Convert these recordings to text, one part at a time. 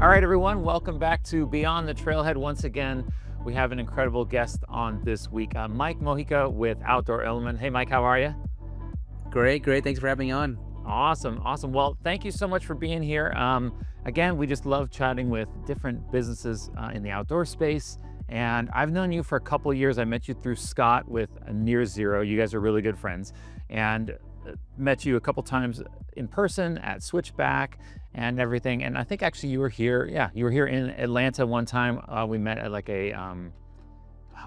right, everyone, welcome back to Beyond the Trailhead. Once again, we have an incredible guest on this week, Mike Mojica with Outdoor Element. Hey, Mike, how are you? Great. Thanks for having me on. Awesome. Well, thank you so much for being here. Again, we just love chatting with different businesses in the outdoor space. And I've known you for a couple of years. I met you through Scott with Near Zero. You guys are really good friends. And met you a couple times in person at Switchback and everything. And I think actually you were here. Yeah, you were here in Atlanta one time. We met at like a,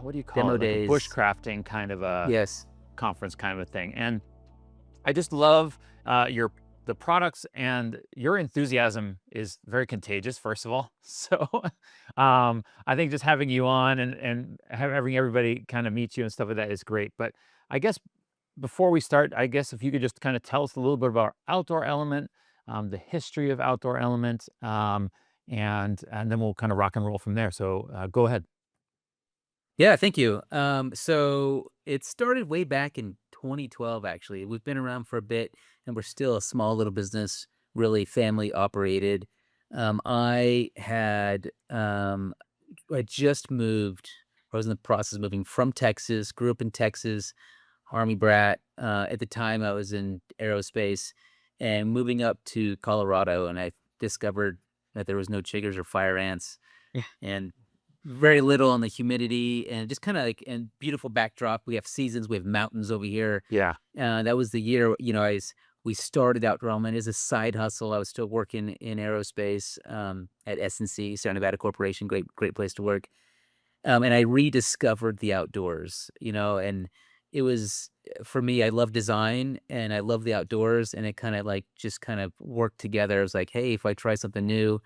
what do you call Demo it? Like a days. bushcrafting kind of a Yes. conference kind of a thing. And I just love the products, and your enthusiasm is very contagious, first of all. So I think just having you on and having everybody kind of meet you and stuff like that is great. But I guess before we start, I guess if you could just kind of tell us a little bit about Outdoor Element, the history of Outdoor Element, and then we'll kind of rock and roll from there. So go ahead. Yeah, thank you. So it started way back in 2012, actually. We've been around for a bit and we're still a small little business, really family operated. I had I just moved, I was in the process of moving from Texas, grew up in Texas, Army brat. At the time I was in aerospace and moving up to Colorado, and I discovered that there was no chiggers or fire ants Yeah. and very little on the humidity, and just kind of like, and beautiful backdrop. We have seasons, we have mountains over here. Yeah. That was the year, we started out Drellman as a side hustle. I was still working in aerospace at S&C, Sierra Nevada Corporation, great place to work. And I rediscovered the outdoors, and it was, for me, I love design and I love the outdoors, and it kind of like just kind of worked together. I was like, hey, if I try something new,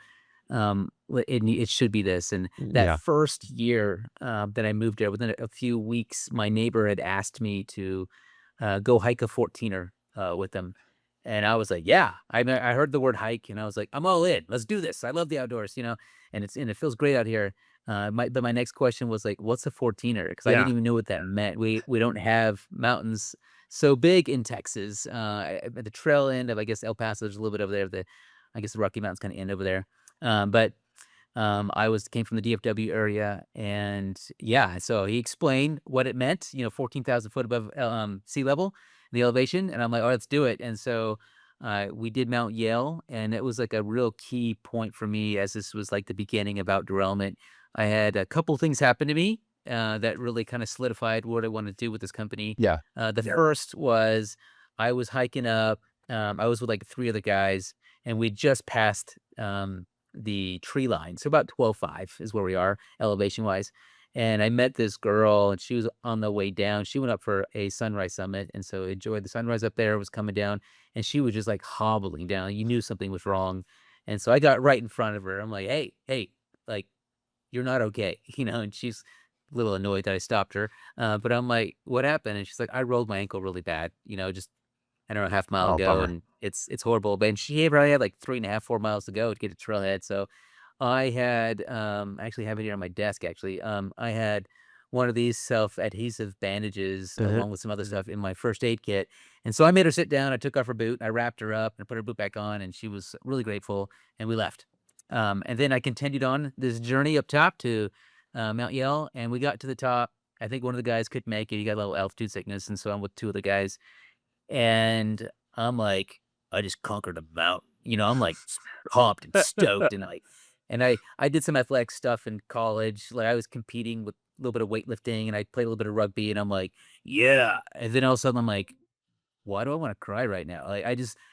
it should be this. And that Yeah. first year that I moved there, within a few weeks, my neighbor had asked me to go hike a 14er with them. And I was like, yeah, I heard the word hike and I was like, I'm all in. Let's do this. I love the outdoors, and it feels great out here. But my next question was like, what's a 14er? Because I didn't Yeah. even know what that meant. We don't have mountains so big in Texas. At the trail end of, I guess, El Paso, there's a little bit over there. I guess the Rocky Mountains kind of end over there. But came from the DFW area, and yeah, so he explained what it meant, 14,000 foot above sea level, the elevation, and I'm like, oh, let's do it. And so we did Mount Yale, and it was like a real key point for me, as this was like the beginning of outdoor element. I had a couple things happen to me that really kind of solidified what I want to do with this company. Yeah. The first was, I was hiking up. I was with like three other guys, and we just passed the tree line. So about 12.5 is where we are elevation wise. And I met this girl, and she was on the way down. She went up for a sunrise summit, and so enjoyed the sunrise up there, was coming down, and she was just like hobbling down. You knew something was wrong. And so I got right in front of her. I'm like, hey, like, you're not okay, and she's a little annoyed that I stopped her. But I'm like, what happened? And she's like, I rolled my ankle really bad, just, I don't know, half mile Oh, ago, bummer. and it's horrible. But she probably had like 3.5, 4 miles to go to get to Trailhead. So I had, I actually have it here on my desk. Actually, I had one of these self-adhesive bandages Uh-huh. along with some other stuff in my first aid kit. And so I made her sit down. I took off her boot. I wrapped her up and put her boot back on, and she was really grateful. And we left. And then I continued on this journey up top to Mount Yale, and we got to the top. I think one of the guys couldn't make it. He got a little altitude sickness, and so I'm with two other guys. And I'm like, I just conquered a mountain. I'm like pumped and stoked, and I did some athletic stuff in college. Like, I was competing with a little bit of weightlifting, and I played a little bit of rugby, and I'm like, yeah. And then all of a sudden I'm like, why do I want to cry right now? Like,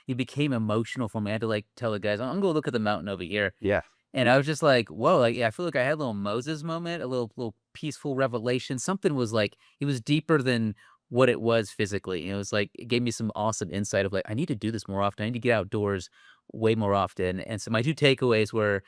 it became emotional for me. I had to like tell the guys, I'm gonna go look at the mountain over here. Yeah. And I was just like, whoa, like, yeah, I feel like I had a little Moses moment, a little peaceful revelation. Something was like, it was deeper than what it was physically. It was like, it gave me some awesome insight of like, I need to do this more often. I need to get outdoors way more often. And so my two takeaways were,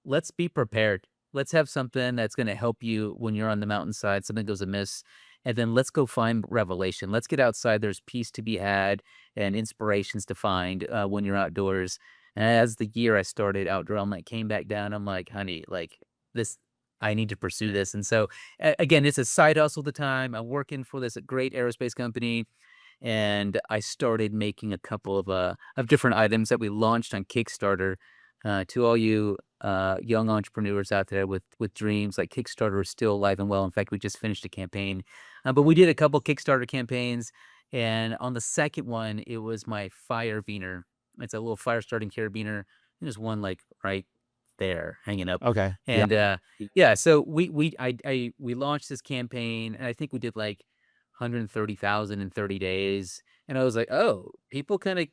let's be prepared. Let's have something that's going to help you when you're on the mountainside, something goes amiss. And then let's go find revelation. Let's get outside. There's peace to be had and inspirations to find when you're outdoors. And as the year I started outdoor element came back down, I'm like, honey, like, this, I need to pursue this. And so again, it's a side hustle at the time. I'm working for this great aerospace company, and I started making a couple of different items that we launched on Kickstarter. To all you young entrepreneurs out there with dreams, like Kickstarter is still alive and well. In fact, we just finished a campaign, but we did a couple Kickstarter campaigns, and on the second one, it was my fire beaner. It's a little fire starting carabiner. There's one like right there hanging up, Okay. Yeah. and yeah. So we launched this campaign, and I think we did like 130,000 in 30 days, and I was like, oh, people kind of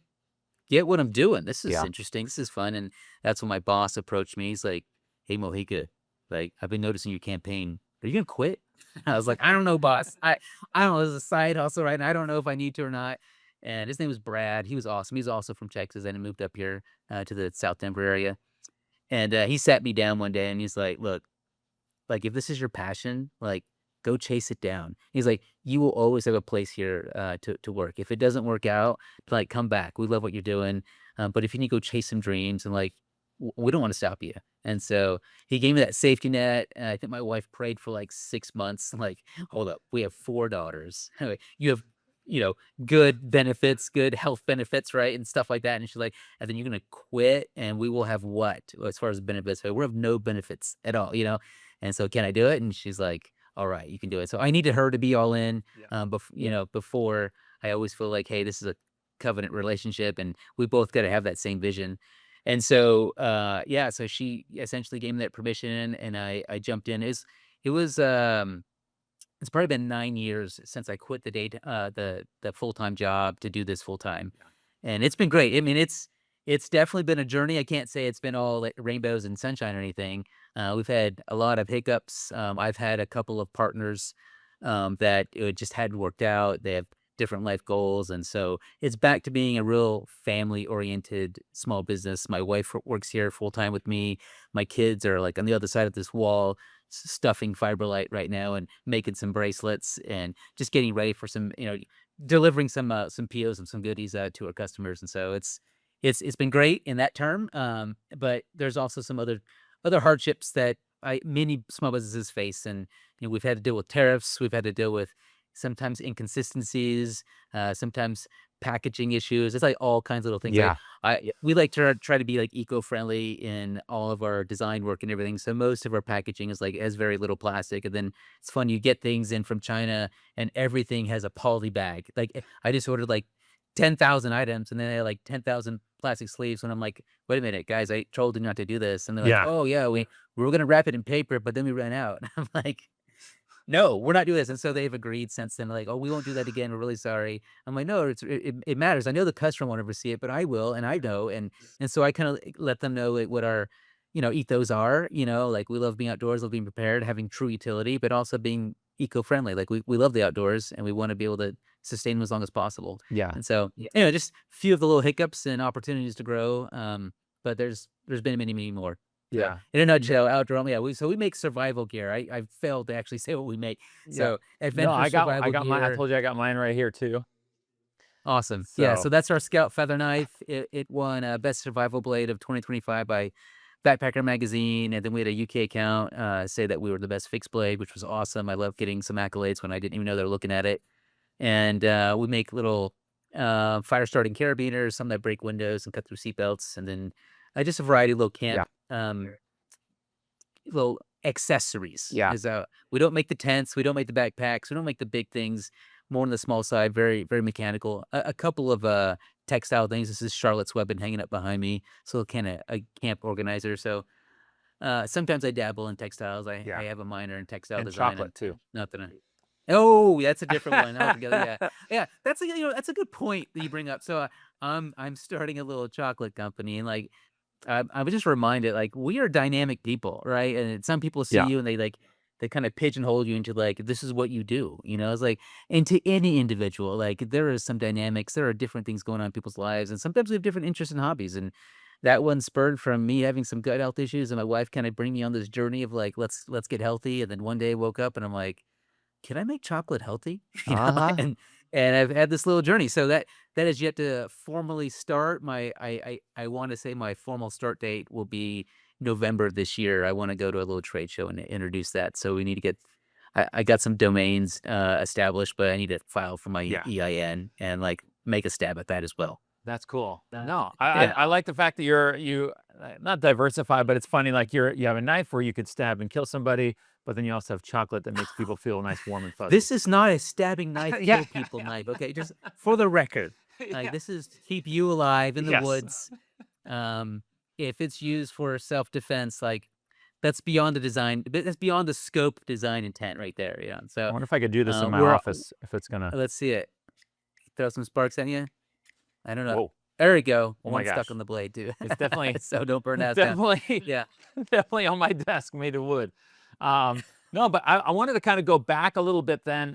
get what I'm doing. This is Yeah. interesting. This is fun. And that's when my boss approached me. He's like, "Hey, Mojica, like I've been noticing your campaign. Are you gonna quit?" I was like, "I don't know, boss. I don't know. This is a side hustle, right? And I don't know if I need to or not." And his name was Brad. He was awesome. He's also from Texas and he moved up here to the South Denver area. And he sat me down one day and he's like, "Look, like, if this is your passion, like, go chase it down." He's like, "You will always have a place here, to work. If it doesn't work out, like, come back. We love what you're doing, but if you need to go chase some dreams and, like, we don't wanna stop you." And so, he gave me that safety net, and I think my wife prayed for, like, 6 months, like, "Hold up, we have 4 daughters. You have, you know, good benefits, good health benefits, right, and stuff like that," and she's like, "And then you're gonna quit, and we will have what as far as benefits? We'll have no benefits at all, you know?" And so, "Can I do it?" And she's like, "All right, you can do it." So I needed her to be all in, Yeah. you know, before I always feel like, hey, this is a covenant relationship, and we both got to have that same vision. And so, yeah, so she essentially gave me that permission, and I jumped in. It was it's probably been 9 years since I quit the the full time job to do this full time, Yeah. and it's been great. I mean, it's definitely been a journey. I can't say it's been all like rainbows and sunshine or anything. We've had a lot of hiccups. I've had a couple of partners that it just hadn't worked out. They have different life goals, and so it's back to being a real family oriented small business. My wife works here full time with me. My kids are like on the other side of this wall stuffing fiberlight right now and making some bracelets and just getting ready for some, you know, delivering some POs and some goodies to our customers. And so it's been great in that term. But there's also some other hardships that many small businesses face, and you know, we've had to deal with tariffs. We've had to deal with sometimes inconsistencies, sometimes packaging issues. It's like all kinds of little things. Like Yeah. we like to try to be like eco-friendly in all of our design work and everything. So most of our packaging is like has very little plastic. And then it's fun. You get things in from China and everything has a poly bag. Like I just ordered like 10,000 items and then they had like 10,000 plastic sleeves. And I'm like, wait a minute, guys, I told you not to do this. And they're like, Yeah. oh yeah, we were going to wrap it in paper, but then we ran out. I'm like, no, we're not doing this. And so they've agreed since then, like, oh, we won't do that again. We're really sorry. I'm like, no, it matters. I know the customer won't ever see it, but I will, and I know. And so I kind of let them know like what our, you know, ethos are, you know, like we love being outdoors, love being prepared, having true utility, but also being eco-friendly. Like we love the outdoors and we want to be able to sustain them as long as possible. Yeah. And so, you know, just a few of the little hiccups and opportunities to grow. But there's been many, many more. So, Yeah. in a nutshell, outdoor only, yeah, we make survival gear. I failed to actually say what we make. Yeah. So, No, adventure I survival got mine. I gear, told you I got mine right here too. awesome. Yeah, so So that's our Scout Feather Knife. It won, Best Survival Blade of 2025 by Backpacker Magazine, and then we had a UK account, say that we were the best fixed blade, which was awesome. I love getting some accolades when I didn't even know they were looking at it. And, we make little, fire starting carabiners, some that break windows and cut through seatbelts, and then, just a variety of little yeah. camp, little accessories Yeah. is we don't make the tents, we don't make the backpacks, we don't make the big things, more on the small side, very, very mechanical. A couple of textile things. This is Charlotte's Web hanging up behind me. So kind of a camp organizer. So sometimes I dabble in textiles. I Yeah. have a minor in textile And design chocolate and too. nothing. Oh, that's a different one altogether. Yeah. Yeah. That's a, you know, that's a good point that you bring up. So I'm starting a little chocolate company and like I was just reminded, like, we are dynamic people, right? And some people see Yeah. you and they kind of pigeonhole you into like, this is what you do, you know? It's like, and to any individual, like, there is some dynamics, there are different things going on in people's lives, and sometimes we have different interests and hobbies. And that one spurred from me having some gut health issues, and my wife kind of bring me on this journey of like, let's get healthy. And then one day I woke up and I'm like, can I make chocolate healthy? You know, Uh-huh. and I've had this little journey. So that is yet to formally start. I want to say my formal start date will be November this year. I want to go to a little trade show and introduce that. So we need to get. I got some domains established, but I need to file for my Yeah. EIN and like make a stab at that as well. That's cool. No, I Yeah. like the fact that you not diversify, but it's funny, like, you have a knife where you could stab and kill somebody, but then you also have chocolate that makes people feel nice, warm, and fuzzy. This is not a stabbing knife, Yeah, kill yeah, people yeah. knife, okay? Just for the record, like, Yeah. this is to keep you alive in the Yes. woods. Um, if it's used for self-defense, like, that's beyond the design that's beyond the scope, design, intent right there, you know? I So, wonder if I could do this in my we're office, if it's gonna let's see it. Throw some sparks at you? I don't know. whoa, There we go. oh my One stuck gosh. on the blade too. It's definitely So don't burn the house down. definitely Yeah. definitely on my desk made of wood. No, but I wanted to kinda go back a little bit then,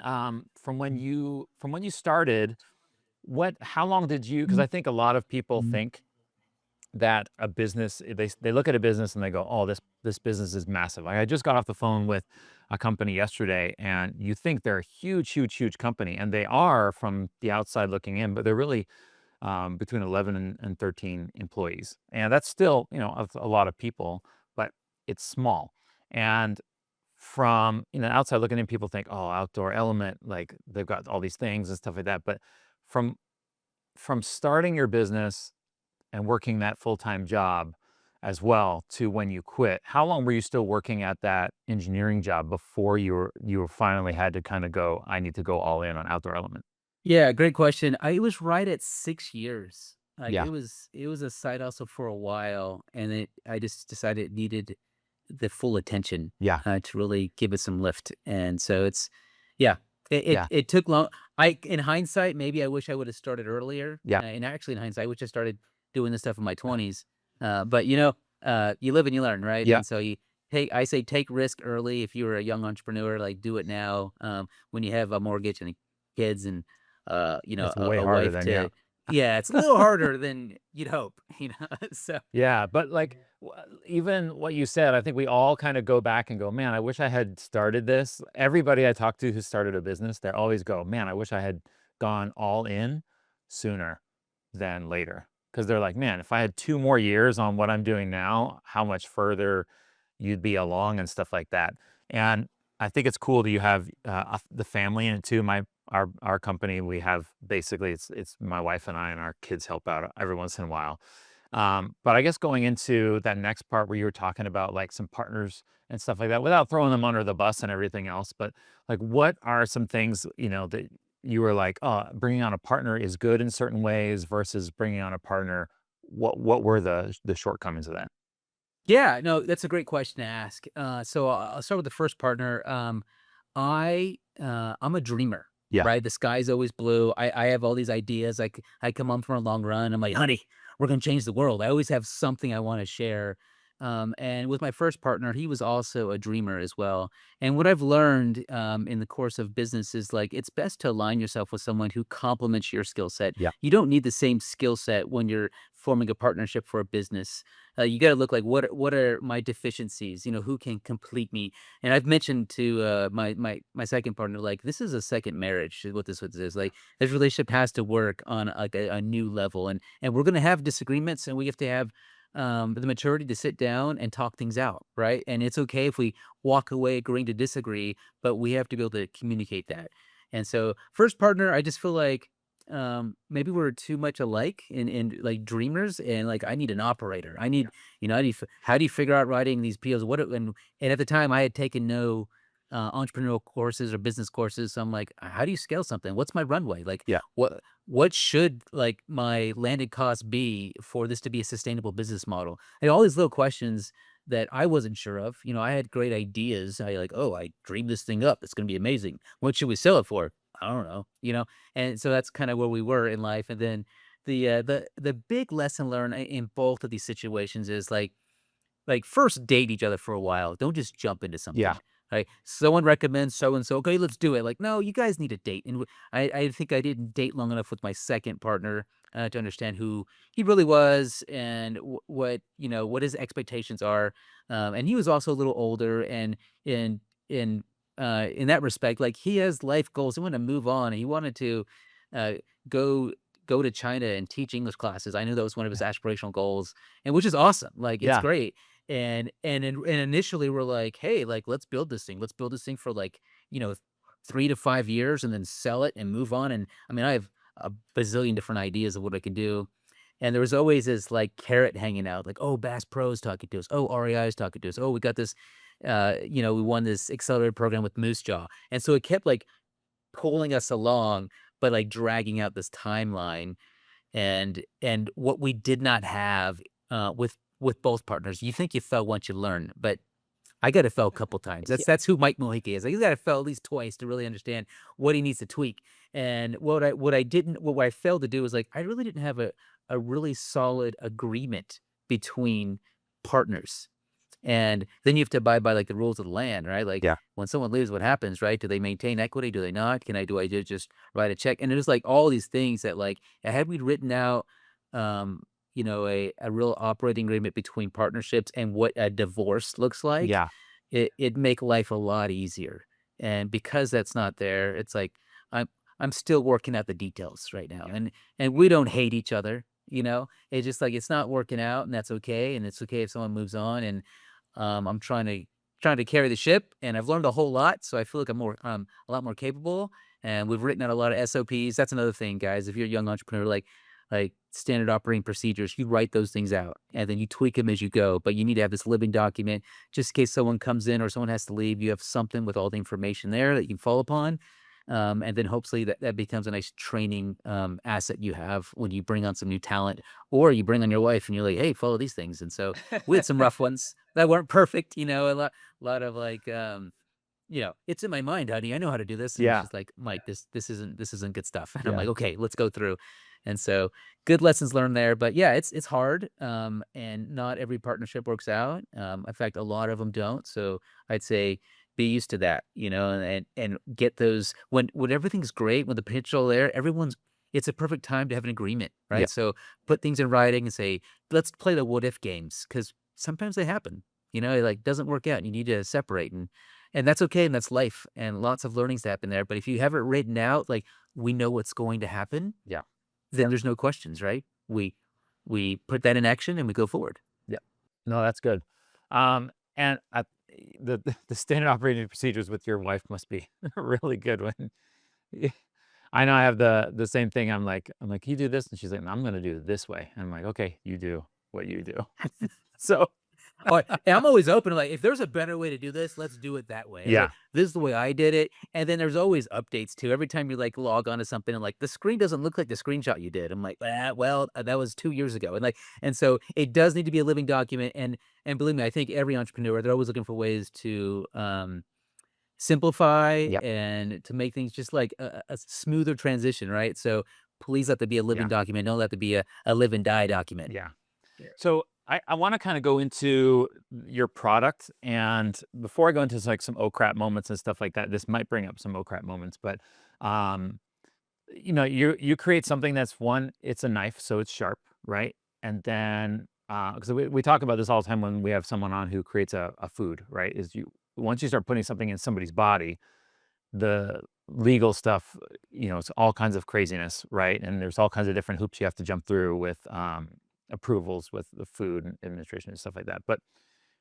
from when you started, how long did you? Because I think a lot of people think that a business, they look at a business and they go, "Oh, this business is massive." Like, I just got off the phone with a company yesterday, and you think they're a huge, huge, huge company, and they are from the outside looking in, but they're really, between 11 and 13 employees. And that's still, a lot of people, but it's small. And from, outside looking in, people think, oh, outdoor element, like they've got all these things and stuff like that. But from starting your business and working that full-time job as well to when you quit, how long were you still working at that engineering job before you were finally had to kind of go, I need to go all in on outdoor element? Yeah, great question. I it was right at 6 years. Like, Yeah. it was a side hustle for a while, and I just decided it needed the full attention, Yeah. to really give it some lift, and so it's yeah, Yeah. it took long. In hindsight, maybe I wish I would've started earlier, Yeah. and actually in hindsight, I wish I started doing this stuff in my 20s, but, you live and you learn, right? Yeah. And so I say take risk early if you're a young entrepreneur, like, do it now, when you have a mortgage and kids and, It's a way harder wife than, yeah. to yeah, it's a little harder than you'd hope, so Yeah, but, like, even what you said, I think we all kinda go back and go, "Man, I wish I had started this." Everybody I talk to who started a business, they always go, "Man, I wish I had gone all in sooner than later." Because 'Cause they're like, "Man, if I had 2 more years on what I'm doing now, how much further you'd be along," and stuff like that. And I think it's cool that you have, the family in it too. Our company, we have basically it's my wife and I, and our kids help out every once in a while. But I guess going into that next part where you were talking about, like, some partners and stuff like that, without throwing them under the bus and everything else, but, like, what are some things, that you were like, "Oh, bringing on a partner is good in certain ways versus bringing on a partner." What were the shortcomings of that? yeah, no, that's a great question to ask. So I'll start with the first partner. I'm a dreamer, Yeah. right? The sky's always blue. I have all these ideas. I come home from a long run. I'm like, honey, we're gonna change the world. I always have something I want to share. And with my first partner, he was also a dreamer as well. And what I've learned in the course of business is like it's best to align yourself with someone who complements your skill set. Yeah. You don't need the same skill set when you're forming a partnership for a business. You got to look like what are my deficiencies? Who can complete me? And I've mentioned to my second partner, like this is a second marriage. Is what this is like. This relationship has to work on like a new level, and we're gonna have disagreements, and we have to have the maturity to sit down and talk things out, right? And it's okay if we walk away agreeing to disagree, but we have to be able to communicate that. And so, first partner, I just feel like maybe we're too much alike in like dreamers, and like I need an operator. I need, how do you figure out writing these POs? And at the time I had taken no entrepreneurial courses or business courses. So I'm like, how do you scale something? What's my runway? Like, Yeah. what should like my landed cost be for this to be a sustainable business model? And all these little questions that I wasn't sure of. I had great ideas. I dreamed this thing up. It's going to be amazing. What should we sell it for? I don't know. And so that's kind of where we were in life. And then the big lesson learned in both of these situations is like first date each other for a while. Don't just jump into Yeah. something. Right? Someone recommends so and so. Okay, let's do it. Like, no, you guys need a date. And I think I didn't date long enough with my second partner to understand who he really was and what his expectations are. And he was also a little older, and in in in that respect, like he has life goals. He wanted to move on. And he wanted to uh, go go to China and teach English classes. I knew that was one of his aspirational goals, and which is awesome. Like it's Yeah. great. And initially we're like, "Hey, like, let's build this thing. Let's build this thing for, like, 3 to 5 years and then sell it and move on." And, I mean, I have a bazillion different ideas of what I could do. And there was always this like carrot hanging out, like, oh, Bass Pro is talking to us. Oh, REI is talking to us. Oh, we got this, we won this accelerated program with Moose Jaw. And so it kept like pulling us along, but like dragging out this timeline. And what we did not have with both partners, you think you fell once you learn, but I got to fail a couple times. That's who Mike Mojica is. Like, he's got to fail at least twice to really understand what he needs to tweak. And what I failed to do is like I really didn't have a really solid agreement between partners. And then you have to abide by like the rules of the land, right? Like Yeah. when someone leaves, what happens, right? Do they maintain equity? Do they not? Do I just write a check? And there's like all these things that like had we written out um, a real operating agreement between partnerships and what a divorce looks like, Yeah. it'd make life a lot easier. And because that's not there, it's like I'm I'm still working out the details right now. Yeah. And we don't hate each other, you know? It's just like it's not working out and that's okay. And it's okay if someone moves on. And I'm trying to carry the ship, and I've learned a whole lot, so I feel like I'm a lot more capable, and we've written out a lot of SOPs. That's another thing, guys. If you're a young entrepreneur, like standard operating procedures, you write those things out, and then you tweak them as you go, but you need to have this living document just in case someone comes in or someone has to leave, you have something with all the information there that you can fall upon, and then hopefully that becomes a nice training, asset you have when you bring on some new talent, or you bring on your wife and you're like, "Hey, follow these things." And so we had some rough ones that weren't perfect, a lot of like, "It's in my mind, honey. I know how to do this." And Yeah. she's like, "Mike, this isn't good stuff." And I'm Yeah. like, "Okay, let's go through." And so good lessons learned there. But yeah, it's hard. And not every partnership works out. In fact, a lot of them don't. So I'd say be used to that, and get those when everything's great, when the potential there, it's a perfect time to have an agreement, Yeah. right? So put things in writing and say, let's play the what if games because sometimes they happen. It like doesn't work out and you need to separate and that's okay and that's life and lots of learnings to happen there. But if you have it written out, like we know what's going to happen, Yeah. then there's no questions, right? We put that in action and we go forward. Yeah. No, that's good. And the standard operating procedures with your wife must be really good when I know I have the same thing. I'm like, "You do this," and she's like, "No, I'm gonna do it this way." And I'm like, "Okay, you do what you do." So, Oh, and I'm always open, like, if there's a better way to do this, let's do it that way. It's yeah. like, this is the way I did it, and then there's always updates too. Every time you, like, log on to something and, like, the screen doesn't look like the screenshot you did. I'm like, "Ah, well, that was 2 years ago." And so it does need to be a living document, and believe me, I think every entrepreneur, they're always looking for ways to, simplify Yep. and to make things just like a smoother transition, right? So please let there be a living Yeah. document. Don't let there be a live and die document. Yeah. So I want to kind of go into your product, and before I go into like some oh crap moments and stuff like that, this might bring up some oh crap moments, but um, you create something that's one, it's a knife, so it's sharp, right? And then because we talk about this all the time when we have someone on who creates a food, right? Is you once you start putting something in somebody's body, the legal stuff, it's all kinds of craziness, right? And there's all kinds of different hoops you have to jump through with approvals with the food and administration and stuff like that. But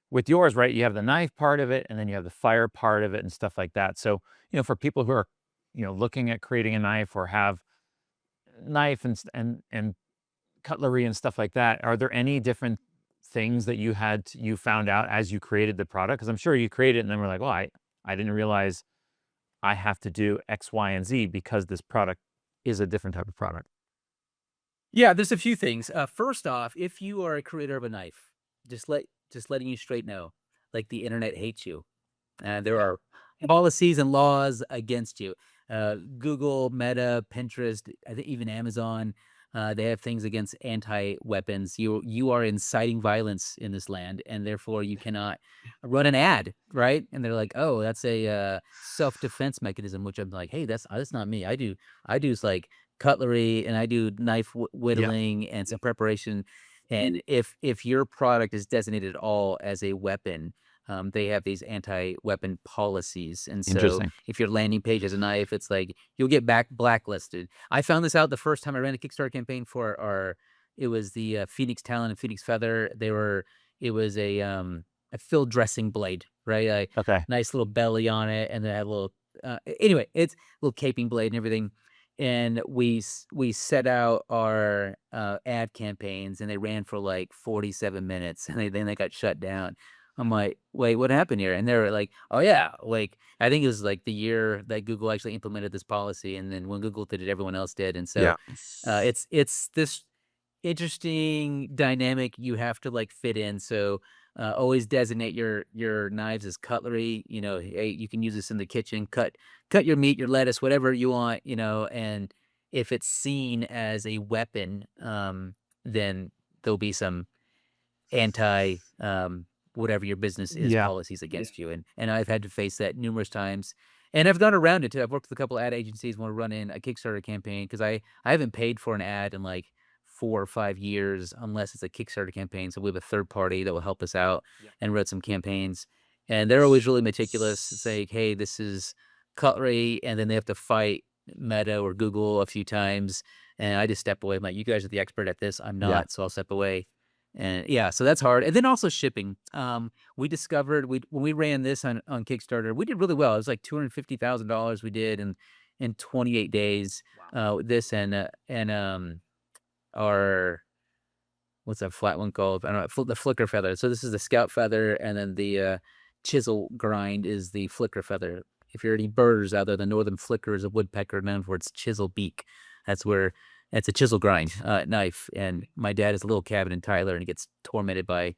with yours, right, you have the knife part of it, and then you have the fire part of it and stuff like that. So, for people who are, looking at creating a knife or have knife and cutlery and stuff like that, are there any different things that you found out as you created the product? Because I'm sure you created it and then we're like, well, I didn't realize I have to do X, Y, and Z because this product is a different type of product. Yeah, there's a few things. First off, if you are a creator of a knife, just letting you straight know, like the internet hates you. There are policies and laws against you. Google, Meta, Pinterest, I think even Amazon, they have things against anti-weapons. You are inciting violence in this land, and therefore you cannot run an ad, right? And they're like, "Oh, that's a self-defense mechanism," which I'm like, "Hey, that's not me. I do like cutlery and I do knife Yeah. whittling and some preparation. And if your product is designated at all as a weapon, they have these anti-weapon policies, and so Interesting. if your landing page has a knife, it's like you'll get back blacklisted. I found this out the first time I ran a Kickstarter campaign for our. It was the Phoenix Talon and Phoenix Feather. It was a field dressing blade, right? A Okay. nice little belly on it, and then had a little. Anyway, it's a little caping blade and everything. and we set out our, ad campaigns, and they ran for, like, 47 minutes, and then they got shut down. I'm like, "Wait, what happened here?" And they were like, "Oh, yeah," like, I think it was, like, the year that Google actually implemented this policy, and then when Google did it, everyone else did, and so, Yeah. it's this interesting dynamic you have to, like, fit in, so, always designate your knives as cutlery, "Hey, you can use this in the kitchen, cut your meat, your lettuce, whatever you want," and if it's seen as a weapon, then there'll be some anti, whatever your business is Yeah. policies against you, and I've had to face that numerous times, and I've gone around it too. I've worked with a couple ad agencies when we're running a Kickstarter campaign because I haven't paid for an ad in, like, 4 or 5 years unless it's a Kickstarter campaign, so we have a third party that will help us out Yeah. and run some campaigns, and they're always really meticulous, say, "Hey, this is cutlery," and then they have to fight Meta or Google a few times, and I just step away. I'm like, "You guys are the expert at this, I'm Yeah. not," so I'll step away. And yeah, so that's hard. And then also shipping. We discovered when we ran this on Kickstarter, we did really well. It was like $250,000 we did in 28 days. Wow. This and our what's that flat one called? I don't know, the flicker feather. So this is the scout feather, and then the chisel grind is the flicker feather. If you're any birders out there, the northern flicker is a woodpecker known for its chisel beak. That's where it's a chisel grind knife. And my dad is a little cabin in Tyler, and he gets tormented by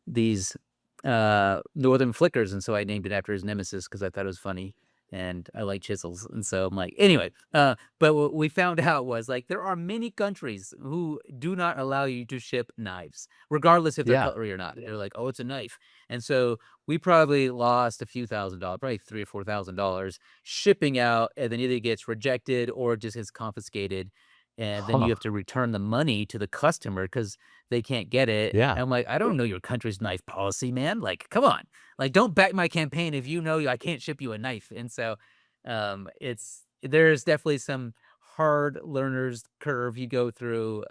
these northern flickers, and so I named it after his nemesis because I thought it was funny, and I like chisels, and so I'm like, anyway. But what we found out was like there are many countries who do not allow you to ship knives, regardless if they're Yeah. cutlery or not. They're like, oh, it's a knife, and so we probably lost a few $1,000s, probably $3 or $4,000 shipping out, and then either it gets rejected or it just gets confiscated. And then you Huh. have to return the money to the customer because they can't get it. Yeah. And I'm like, "I don't know your country's knife policy, man. Like, come on. Like, don't back my campaign if you know I can't ship you a knife." And so, there's definitely some hard learners curve you go through,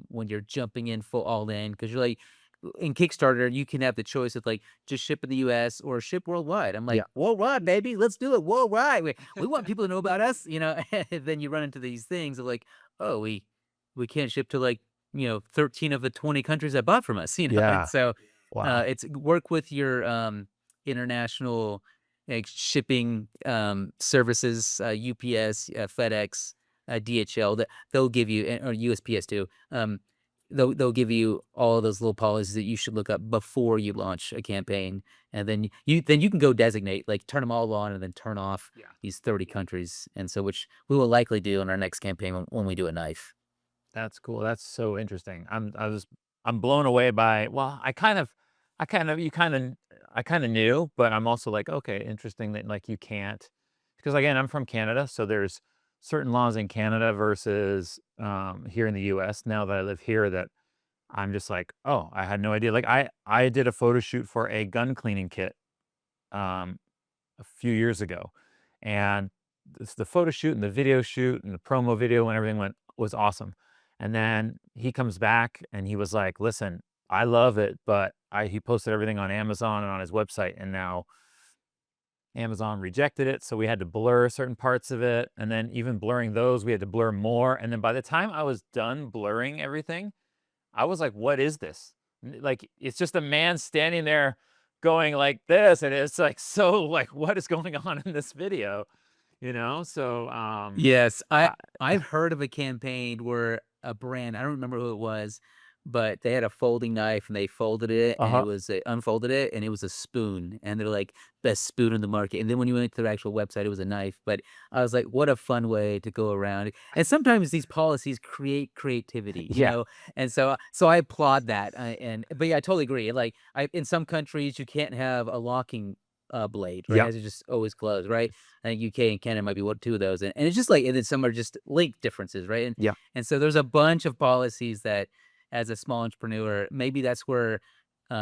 when you're jumping in full all in because 'cause you're like in Kickstarter, you can have the choice of, like, just ship in the US or ship worldwide. I'm like, Yeah. "Worldwide, baby. Let's do it worldwide. We want people to know about us," you know? And then you run into these things of like, "Oh, we can't ship to, like, 13 of the 20 countries that bought from us," And Yeah. so, Wow. it's work with your, international, like, shipping, services, UPS, FedEx, DHL, that they'll give you or USPS too, they'll give you all of those little policies that you should look up before you launch a campaign, and then you can go designate, like, turn them all on and then turn off Yeah. these 30 countries, and so which we will likely do in our next campaign when we do a knife. That's cool. That's so interesting. I'm blown away by, well, I kind of you kind of I kind of knew, but I'm also like, okay, interesting that like you can't, because again, I'm from Canada, so there's certain laws in Canada versus here in the US now that I live here that I'm just like, oh, I had no idea. Like I did a photo shoot for a gun cleaning kit um a few years ago. And the photo shoot and the video shoot and the promo video and everything was awesome. And then he comes back and he was like, "Listen, I love it, but he posted everything on Amazon and on his website, and now Amazon rejected it, so we had to blur certain parts of it, and then even blurring those, we had to blur more. And then by the time I was done blurring everything, I was like, "What is this?" Like, it's just a man standing there going like this, and it's like, so, like, what is going on in this video? So, Yes, I I've heard of a campaign where a brand, I don't remember who it was, but they had a folding knife and they folded it and it uh-huh. was unfolded it and it was a spoon and they're like best spoon in the market. And then when you went to their actual website, it was a knife. But I was like, what a fun way to go around. And sometimes these policies create creativity, Yeah. And so I applaud that. But yeah, I totally agree. Like in some countries, you can't have a locking blade, right? It Yep. has to just always close, right? I think UK and Canada might be two of those, and it's just like and then some are just link differences, right? And Yep. and so there's a bunch of policies that, as a small entrepreneur, maybe that's where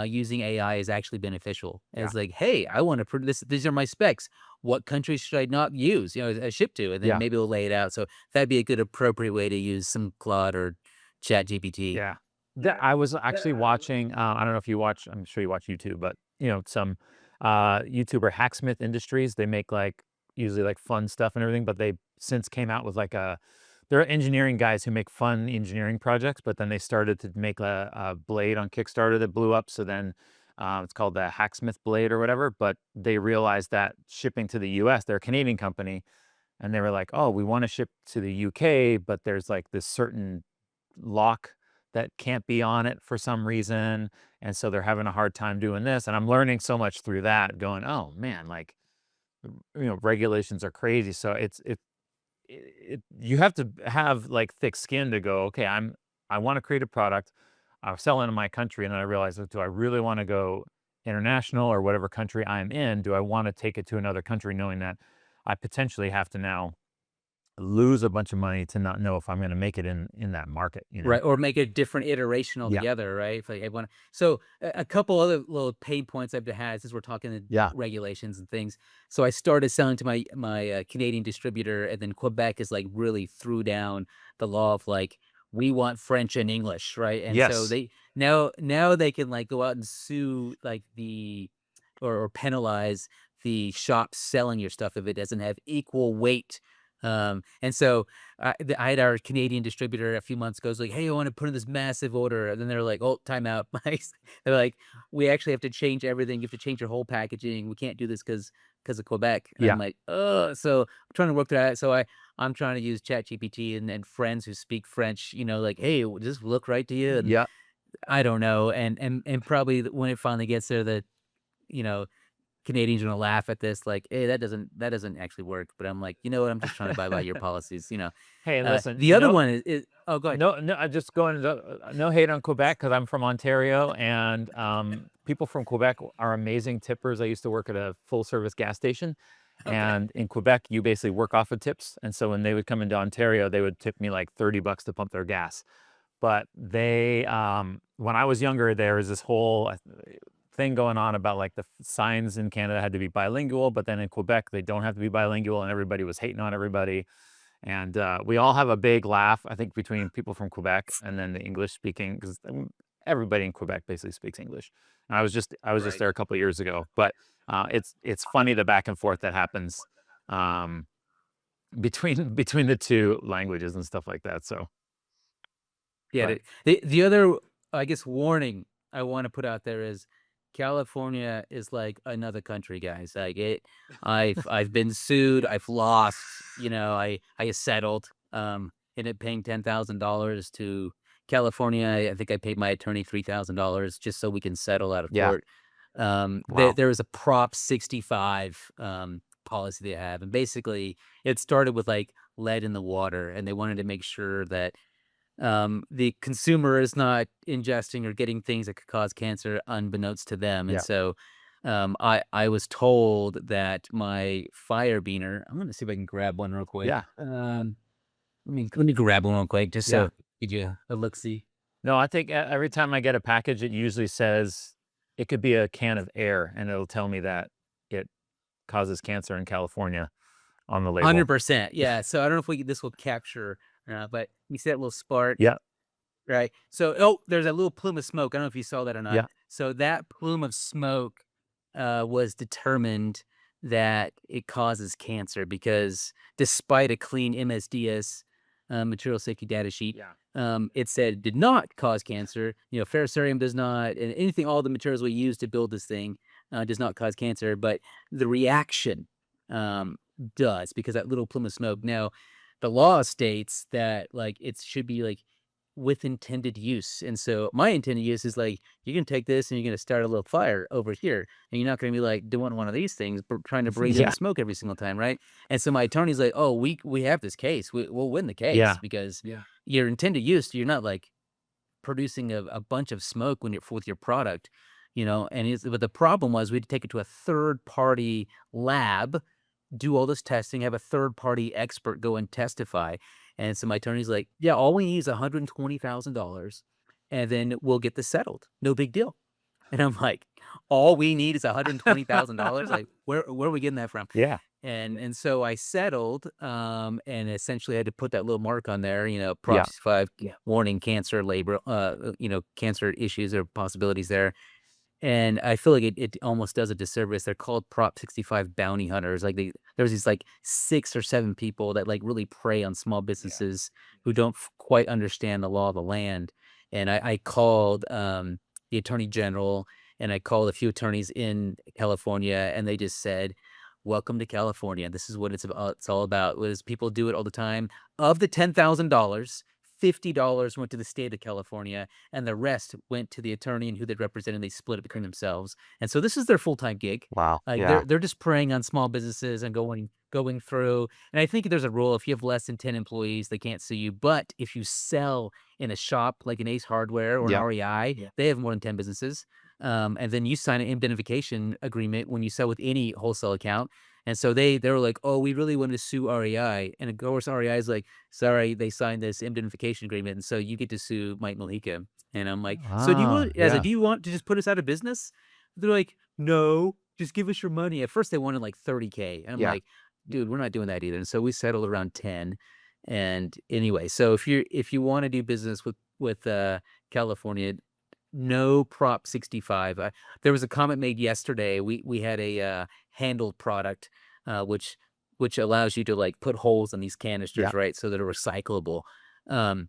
using AI is actually beneficial. Yeah. It's like, hey, I want to put this. These are my specs. What countries should I not use? Ship to, and then Yeah. maybe we'll lay it out. So that'd be a good, appropriate way to use some Claude or Chat GPT. Yeah. That I was actually watching, I don't know if you watch, I'm sure you watch YouTube, but, some, YouTuber Hacksmith Industries, they make, like, usually, like, fun stuff and everything, but they since came out with, like, a there are engineering guys who make fun engineering projects, but then they started to make a blade on Kickstarter that blew up. So then it's called the Hacksmith blade or whatever. But they realized that shipping to the US, they're a Canadian company, and they were like, oh, we want to ship to the UK, but there's like this certain lock that can't be on it for some reason. And so they're having a hard time doing this. And I'm learning so much through that, going, oh man, like, regulations are crazy. So you have to have like thick skin to go, okay, I want to create a product. I'll sell it in my country. And then I realize, do I really want to go international or whatever country I'm in? Do I want to take it to another country knowing that I potentially have to now lose a bunch of money to not know if I'm going to make it in that market, you know? Right, or make a different iteration Yeah. altogether, right? If, like, I wanna so, a couple other little pain points I've had since we're talking the Yeah. regulations and things. So, I started selling to my Canadian distributor, and then Quebec is, like, really threw down the law of, like, "We want French and English," right? And so Yes. they now they can, like, go out and sue, like, the or penalize the shop selling your stuff if it doesn't have equal weight. And so I had our Canadian distributor a few months ago was like, "Hey, I want to put in this massive order." And then they're like, "Oh, time out." They're like, "We actually have to change everything. You have to change your whole packaging. We can't do this because of Quebec." And I'm Yeah. like, "Oh." So I'm trying to work through that. So I'm trying to use ChatGPT and friends who speak French, like, "Hey, does this look right to you?" And Yeah. I don't know. And probably when it finally gets there, you know, Canadians are gonna laugh at this, like, "Hey, that doesn't actually work." But I'm like, "You know what? I'm just trying to abide by your policies." Hey, listen, The other one is oh, go ahead. no, I'm just going to no hate on Quebec because I'm from Ontario, and people from Quebec are amazing tippers. I used to work at a full service gas station, Okay. and in Quebec, you basically work off of tips. And so when they would come into Ontario, they would tip me like $30 to pump their gas. But when I was younger, there was this whole thing going on about like the signs in Canada had to be bilingual, but then in Quebec, they don't have to be bilingual, and everybody was hating on everybody. And we all have a big laugh, I think, between people from Quebec and then the English speaking, because everybody in Quebec basically speaks English. And I was just Right. there a couple of years ago, but it's funny the back and forth that happens um, between the two languages and stuff like that. So, Yeah, but the other, I guess, warning I wanna put out there is California is like another country, guys. Like, I've been sued, I've lost, I settled, ended up paying $10,000 to California. I think I paid my attorney $3,000 just so we can settle out of yeah, court. wow, There was a Prop 65, policy they have, and basically, it started with, like, lead in the water, and they wanted to make sure that the consumer is not ingesting or getting things that could cause cancer unbeknownst to them. And yeah, so I was told that my fire beaner. I'm gonna see if I can grab one real quick. yeah, Let me grab one real quick just yeah. so give you a look see. No, I think every time I get a package, it usually says it could be a can of air, and it'll tell me that it causes cancer in California on the label. 100%. Yeah. So I don't know if this will capture, but you see that little spark. Yeah, Right. So, oh, there's a little plume of smoke. I don't know if you saw that or not. yeah, So that plume of smoke was determined that it causes cancer because despite a clean MSDS material safety data sheet, yeah, it said it did not cause cancer. Ferrocerium does not, and anything, all the materials we use to build this thing does not cause cancer, but the reaction does because that little plume of smoke. Now, the law states that like it should be like with intended use. And so my intended use is like you can take this and you're gonna start a little fire over here. And you're not gonna be like doing one of these things, trying to breathe in the yeah, smoke every single time, right? And so my attorney's like, "Oh, we have this case. We'll win the case yeah, because yeah, your intended use, you're not like producing a bunch of smoke when you're with your product. And but the problem was we had to take it to a third party lab, do all this testing, have a third party expert go and testify. And so my attorney's like, "Yeah, all we need is $120,000 and then we'll get this settled. No big deal." And I'm like, "All we need is $120,000? Like, where are we getting that from?" yeah, And so I settled, and essentially had to put that little mark on there, yeah, Prop 5 warning cancer labor, cancer issues or possibilities there. And I feel like it almost does a disservice. They're called Prop 65 bounty hunters. Like there's these like 6 or 7 people that like really prey on small Yeah. businesses who don't quite understand the law of the land. And I called the attorney general and I called a few attorneys in California, and they just said, "Welcome to California. This is what it's about. It's all about. Was people do it all the time. Of the $10,000, $50 went to the state of California, and the rest went to the attorney and who they represented. They split it between themselves. And so this is their full-time gig. Wow. Like Yeah. they're just preying on small businesses and going through. And I think there's a rule: if you have less than 10 employees, they can't sue you. But if you sell in a shop like an Ace Hardware or an Yep. REI, they have more than 10 businesses. And then you sign an indemnification agreement when you sell with any wholesale account. And so they were like, "Oh, we really wanted to sue REI," and of course REI is like, "Sorry, they signed this indemnification agreement, and so you get to sue Mike Mojica." And I'm like, "So do you Ah, really, yeah. do you want to just put us out of business?" They're like, "No, just give us your money." At first they wanted like 30K. And I'm Yeah. like, "Dude, we're not doing that either." And so we settled around 10. And anyway, so if you want to do business with California, no Prop 65. There was a comment made yesterday. We had a handled product, which allows you to like put holes in these Yeah. canisters, right, so that are recyclable. Um,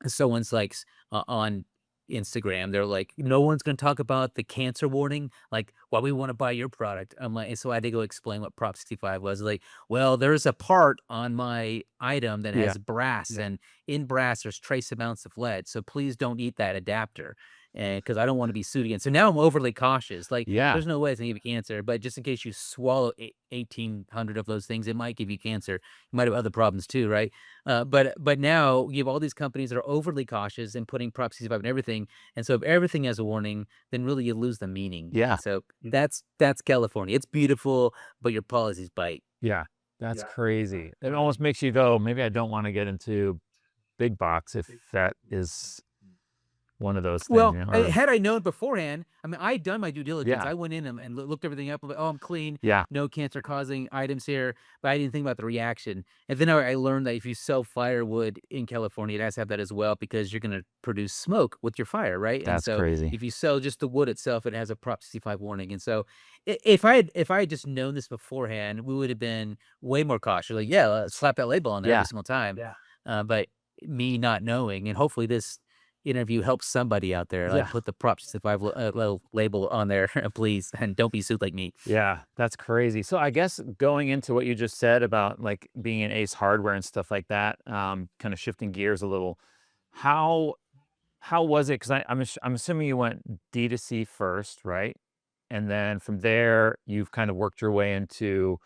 Someone's like on Instagram, they're like, "No one's gonna talk about the cancer warning, like why we want to buy your product." I'm like, and so I had to go explain what Prop 65 was. Like, well, there's a part on my item that Yeah. has brass, and in brass there's trace amounts of lead. So please don't eat that adapter. And because I don't want to be sued again. So now I'm overly cautious. Like, Yeah. there's no way it's gonna give you cancer, but just in case you swallow 1,800 of those things, it might give you cancer. You might have other problems too, right? But now you have all these companies that are overly cautious and putting Prop 65 in everything, and so if everything has a warning, then really you lose the meaning, Yeah. and so that's California. It's beautiful, but your policies bite. Yeah. That's crazy. It almost makes you go, maybe I don't want to get into big box if that is one of those things, Well, or had I known beforehand, I mean, I'd done my due diligence. yeah. I went in and looked everything up. I'm like, "Oh, I'm clean. Yeah. No cancer-causing items here." But I didn't think about the reaction. And then I learned that if you sell firewood in California, it has to have that as well because you're gonna produce smoke with your fire, right? And That's so crazy. if you sell just the wood itself, it has a Prop 65 warning. And so if I had just known this beforehand, we would have been way more cautious. Like, yeah, slap that label on there every Yeah. single time. But me not knowing, and hopefully this interview helps somebody out there, like, Yeah. put the Prop 65 little label on there, please, and don't be sued like me. Yeah, that's crazy. So I guess going into what you just said about like being in Ace Hardware and stuff like that, kind of shifting gears a little. How how was it? Because I'm assuming you went D2C first, right? And then from there, you've kind of worked your way into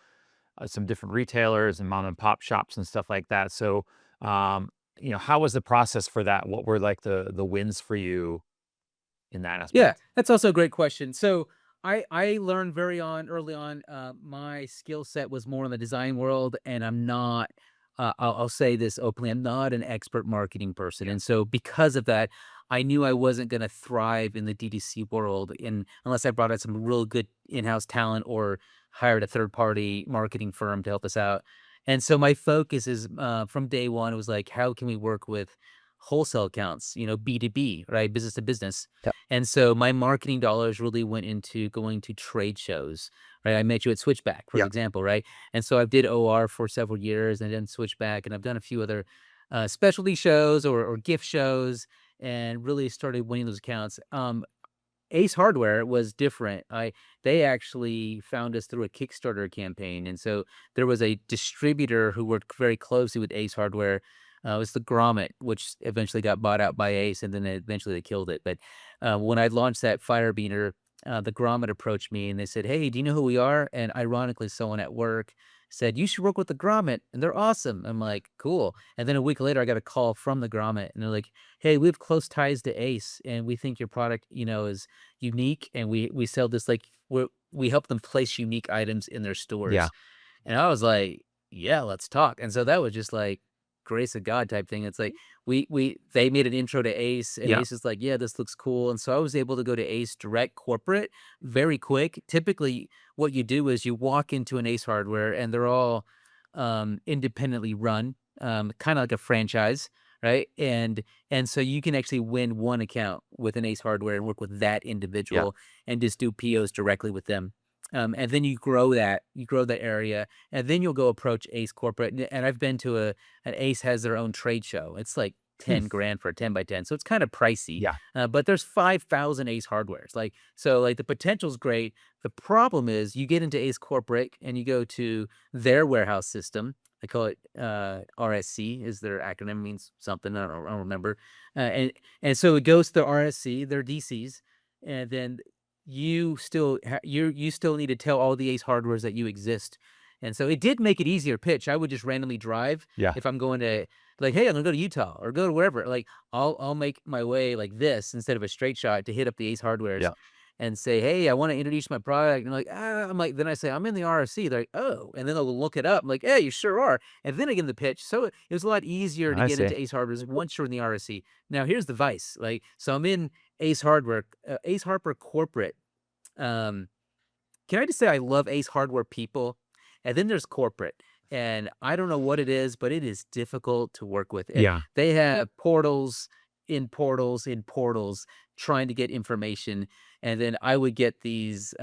some different retailers and mom and pop shops and stuff like that. So, um, how was the process for that? What were like the wins for you in that Yeah, aspect? that's also a great question. So I learned very early on. My skill set was more in the design world, and I'm not. I'll say this openly: I'm not an expert marketing person, and so because of that, I knew I wasn't going to thrive in the DTC world, in unless I brought out some real good in-house talent or hired a third-party marketing firm to help us out. And so my focus is from day one. It was like, how can we work with wholesale accounts? B2B, right, business to business. Yep. And so my marketing dollars really went into going to trade shows, right? I met you at Switchback, for Yep. example, right? And so I did OR for several years and then Switchback, and I've done a few other specialty shows or gift shows, and really started winning those accounts. Ace Hardware was different. They actually found us through a Kickstarter campaign, and so there was a distributor who worked very closely with Ace Hardware. It was the Grommet, which eventually got bought out by Ace, and then eventually they killed it. But when I launched that fire beater, the Grommet approached me and they said, "Hey, do you know who we are?" And ironically, someone at work said, "You should work with the Grommet, and they're awesome." I'm like, "Cool." And then a week later, I got a call from the Grommet, and they're like, "Hey, we have close ties to Ace, and we think your product, is unique, and we sell this like we help them place unique items in their Yeah. stores." And I was like, "Yeah, let's talk." And so that was just like grace of God type thing. It's like they made an intro to Ace, and Yeah. Ace is like, "Yeah, this looks cool." And so I was able to go to Ace direct corporate very quick. Typically, what you do is you walk into an Ace Hardware, and they're all independently run, kind of like a franchise. right? And so you can actually win one account with an Ace Hardware and work with that Yeah. individual and just do POs directly with them. And then you grow that area, and then you'll go approach Ace Corporate. And I've been to an Ace has their own trade show. It's like Hmm. 10 grand for a 10 by 10. So it's kind of pricey. Yeah. But there's 5,000 Ace hardwares. Like, so like the potential's great. The problem is you get into Ace Corporate and you go to their warehouse system. They call it RSC is their acronym, means something. I don't remember. And so it goes to RSC, their DCs, and then you still need to tell all the Ace hardwares that you exist. And so it did make it easier pitch. I would just randomly drive Yeah. if I'm going to like, hey, I'm gonna go to Utah or go to wherever. Like I'll make my way like this instead of a straight shot to hit up the Ace hardwares Yeah. and say, hey, I want to introduce my product. And like, I'm like, then I say, I'm in the RSC. They're like, oh, and then they'll look it up. I'm like, yeah, you sure are. And then I give them the pitch. So it was a lot easier to I get see. into Ace Hardware once you're in the RSC. Now here's the vice. Like, so I'm in Ace Hardware Corporate. Um, can I just say I love Ace Hardware people? And then there's corporate. And I don't know what it is, but it is difficult to work with. Yeah. They have portals in portals in portals trying to get information. And then I would get these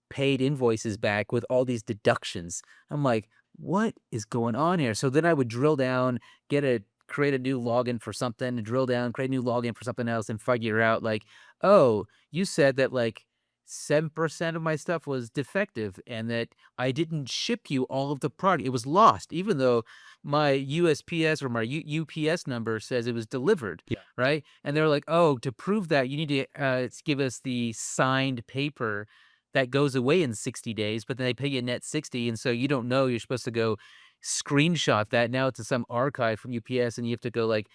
paid invoices back with all these deductions. I'm like, what is going on here? So then I would drill down, create a new login for something, and drill down, create a new login for something else, and figure out like, oh, you said that like 7% of my stuff was defective and that I didn't ship you all of the product. It was lost, even though my USPS or my UPS number says it was delivered, Yeah. right? And they're like, oh, to prove that, you need to give us the signed paper that goes away in 60 days, but then they pay you net 60. And so you don't know you're supposed to go screenshot that now to some archive from UPS and you have to go like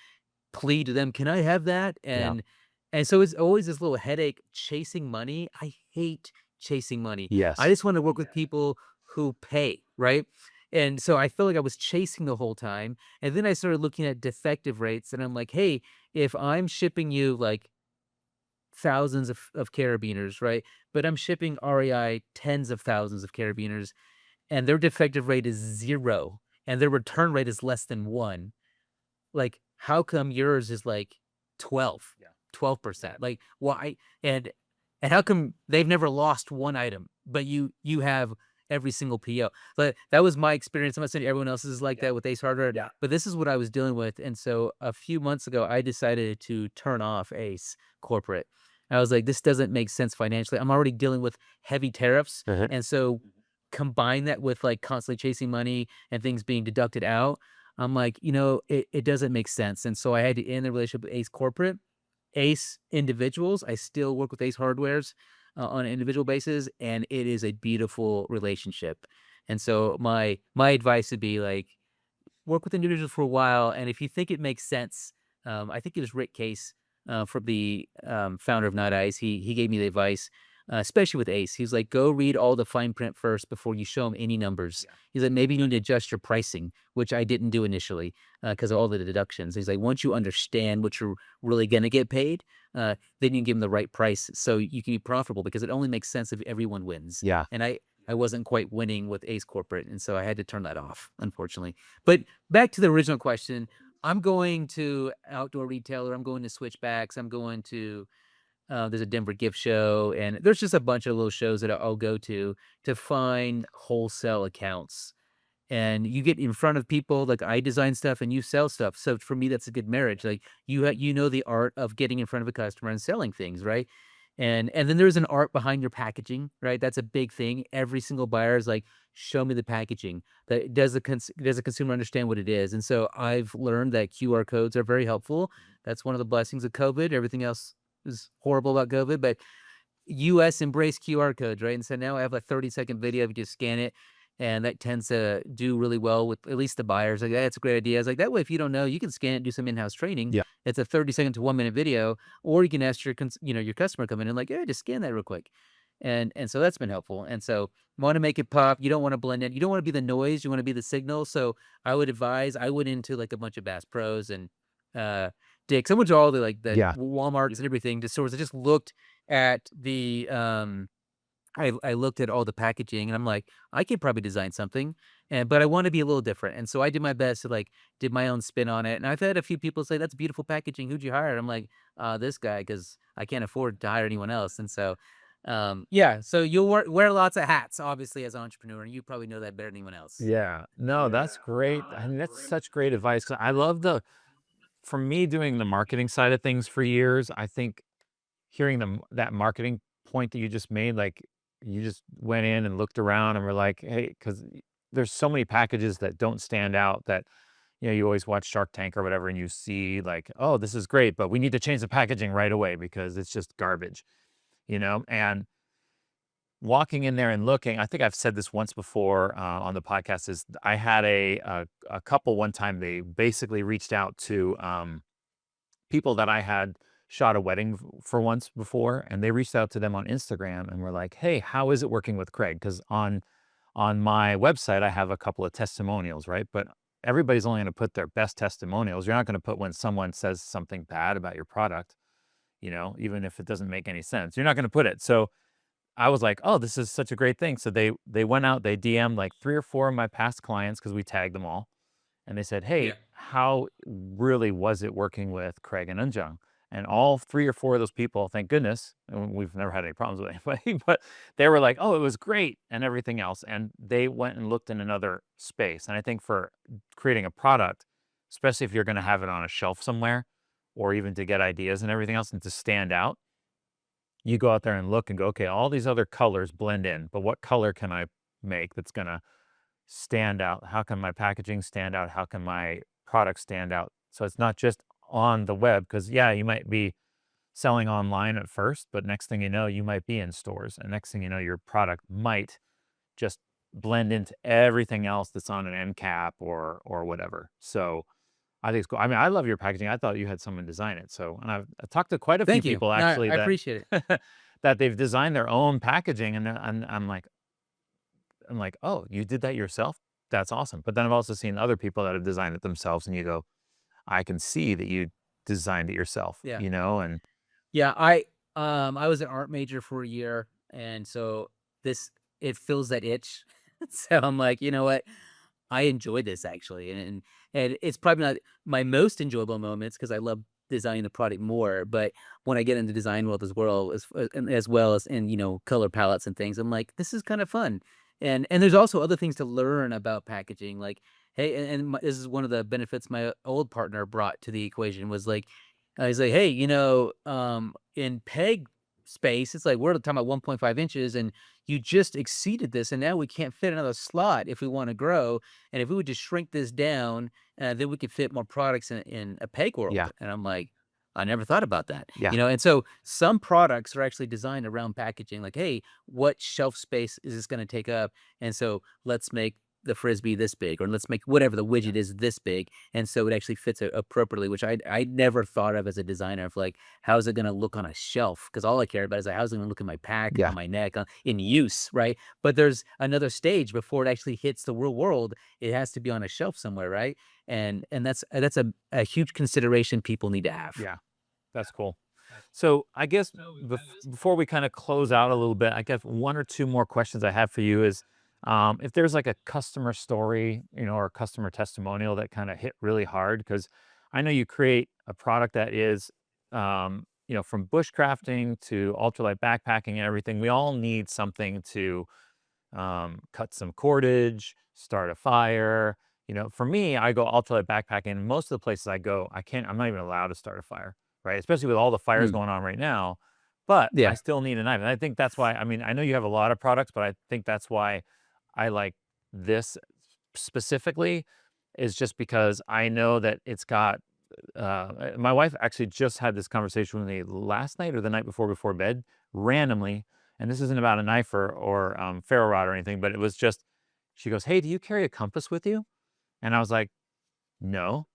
plead to them, "Can I have that?" Yeah. And so it's always this little headache chasing money. I hate chasing money. I Yes. just want to work with people who pay, right? And so I feel like I was chasing the whole time. And then I started looking at defective rates and I'm like, "Hey, if I'm shipping you like thousands of carabiners, right? But I'm shipping REI tens of thousands of carabiners and their defective rate is 0 and their return rate is less than 1. Like, how come yours is like 12, Yeah. 12%? Like, why? And and how come they've never lost one item, but you have every single PO? But that was my experience. I'm not saying everyone else's is like Yeah. that with Ace Hardware, Yeah. but this is what I was dealing with. And so a few months ago, I decided to turn off Ace Corporate. I was like, this doesn't make sense financially. I'm already dealing with heavy tariffs. Uh-huh. And so combine that with like constantly chasing money and things being deducted out. I'm like, it doesn't make sense. And so I had to end the relationship with Ace Corporate. Ace individuals, I still work with Ace Hardwares on an individual basis, and it is a beautiful relationship. And so my advice would be like work with individuals for a while, and if you think it makes sense, I think it was Rick Case from the founder of Not Ice. He gave me the advice, especially with Ace. He's like, go read all the fine print first before you show him any numbers. Yeah. He's like, maybe you need to adjust your pricing, which I didn't do initially because of all the deductions. He's like, once you understand what you're really going to get paid, then you can give them the right price so you can be profitable because it only makes sense if everyone wins. Yeah. And I wasn't quite winning with Ace Corporate, and so I had to turn that off, unfortunately. But back to the original question, I'm going to outdoor retailer. I'm going to Switchbacks. I'm going to there's a Denver gift show, and there's just a bunch of little shows that I'll go to find wholesale accounts. And you get in front of people like I design stuff and you sell stuff. So for me, that's a good marriage. Like you know the art of getting in front of a customer and selling things, right? And then there's an art behind your packaging, right? That's a big thing. Every single buyer is like, show me the packaging. That does the consumer understand what it is? And so I've learned that QR codes are very helpful. That's one of the blessings of COVID. Everything else is horrible about COVID, but US embraced QR codes, right? And so now I have a 30-second video. If you just scan it, and that tends to do really well with at least the buyers. Like, that's a great idea. It's like that way, if you don't know, you can scan it, do some in-house training. Yeah. It's a 30-second to 1-minute video, or you can ask your customer come in and like, yeah, just scan that real quick. And so that's been helpful. And so want to make it pop. You don't want to blend in. You don't want to be the noise. You want to be the signal. So I would advise. I went into like a bunch of Bass Pros and Dick's. I went to all the like the Yeah. Walmarts and everything. The stores. I just looked at the I looked at all the packaging and I'm like, I could probably design something, but I want to be a little different. And so I did my best to like did my own spin on it. And I've had a few people say, "That's beautiful packaging. Who'd you hire?" And I'm like, this guy, because I can't afford to hire anyone else. And so, yeah. So you'll wear lots of hats, obviously, as an entrepreneur, and you probably know that better than anyone else. Yeah. No, that's great. I mean, that's such great advice 'cause I love the for me doing the marketing side of things for years, I think hearing them that marketing point that you just made, like, you just went in and looked around and were like, "Hey," because there's so many packages that don't stand out that, you always watch Shark Tank or whatever, and you see like, "Oh, this is great, but we need to change the packaging right away because it's just garbage," And walking in there and looking, I think I've said this once before, on the podcast, is I had a couple one time, they basically reached out to, people that I had shot a wedding for once before, and they reached out to them on Instagram and were like, "Hey, how is it working with Craig?" Because on my website, I have a couple of testimonials, right? But everybody's only going to put their best testimonials. You're not going to put when someone says something bad about your product, even if it doesn't make any sense. You're not going to put it. So I was like, "Oh, this is such a great thing." So they went out, they DM'd like 3 or 4 of my past clients because we tagged them all. And they said, "Hey, Yeah. how really was it working with Craig and Unjung?" And all 3 or 4 of those people, thank goodness, and we've never had any problems with anybody, but they were like, "Oh, it was great," and everything else. And they went and looked in another space. And I think for creating a product, especially if you're gonna have it on a shelf somewhere, or even to get ideas and everything else and to stand out, you go out there and look and go, "Okay, all these other colors blend in, but what color can I make that's gonna stand out? How can my packaging stand out? How can my product stand out?" So it's not just on the web because, yeah, you might be selling online at first, but next thing you know, you might be in stores. And next thing you know, your product might just blend into everything else that's on an end cap or whatever. So I think it's cool. I mean, I love your packaging. I thought you had someone design it. So, and I've talked to quite a few Thank you. people No, actually I appreciate it. that they've designed their own packaging, and I'm like, "Oh, you did that yourself? That's awesome." But then I've also seen other people that have designed it themselves, and you go, "I can see that you designed it yourself," Yeah. and Yeah, I was an art major for a year, and so this it fills that itch. So I'm like, you know what? I enjoy this actually, and it's probably not my most enjoyable moments because I love designing the product more. But when I get into design world as well as in color palettes and things, I'm like, this is kind of fun. And there's also other things to learn about packaging. Like, hey, this is one of the benefits my old partner brought to the equation was like, he's like, hey, in peg space, it's like we're talking about 1.5 inches, and you just exceeded this, and now we can't fit another slot if we want to grow. And if we would just shrink this down, then we could fit more products in a peg yeah, world. And I'm like, I never thought about that. yeah, And so some products are actually designed around packaging. Like, hey, what shelf space is this going to take up? And so let's make the frisbee this big, or let's make whatever the widget is this big, and so it actually fits appropriately. Which I never thought of as a designer of like, how's it going to look on a shelf? Because all I care about is like, how's it going to look in my pack, yeah, on my neck, in use, right? But there's another stage before it actually hits the real world. It has to be on a shelf somewhere, right? And that's a huge consideration people need to have. yeah. That's cool. So I guess before we kind of close out a little bit, I guess 1 or 2 more questions I have for you is, if there's like a customer story, or a customer testimonial that kind of hit really hard, because I know you create a product that is, from bushcrafting to ultralight backpacking and everything. We all need something to cut some cordage, start a fire. For me, I go ultralight backpacking. Most of the places I go, I'm not even allowed to start a fire, right? Especially with all the fires Mm, going on right now. But I yeah. still need a knife. And I think that's why, I mean, I know you have a lot of products, but I think that's why I like this specifically, is just because I know that it's got, my wife actually just had this conversation with me last night or the night before bed, randomly. And this isn't about a knife or ferro rod or anything, but it was just, she goes, "Hey, do you carry a compass with you?" And I was like, "No."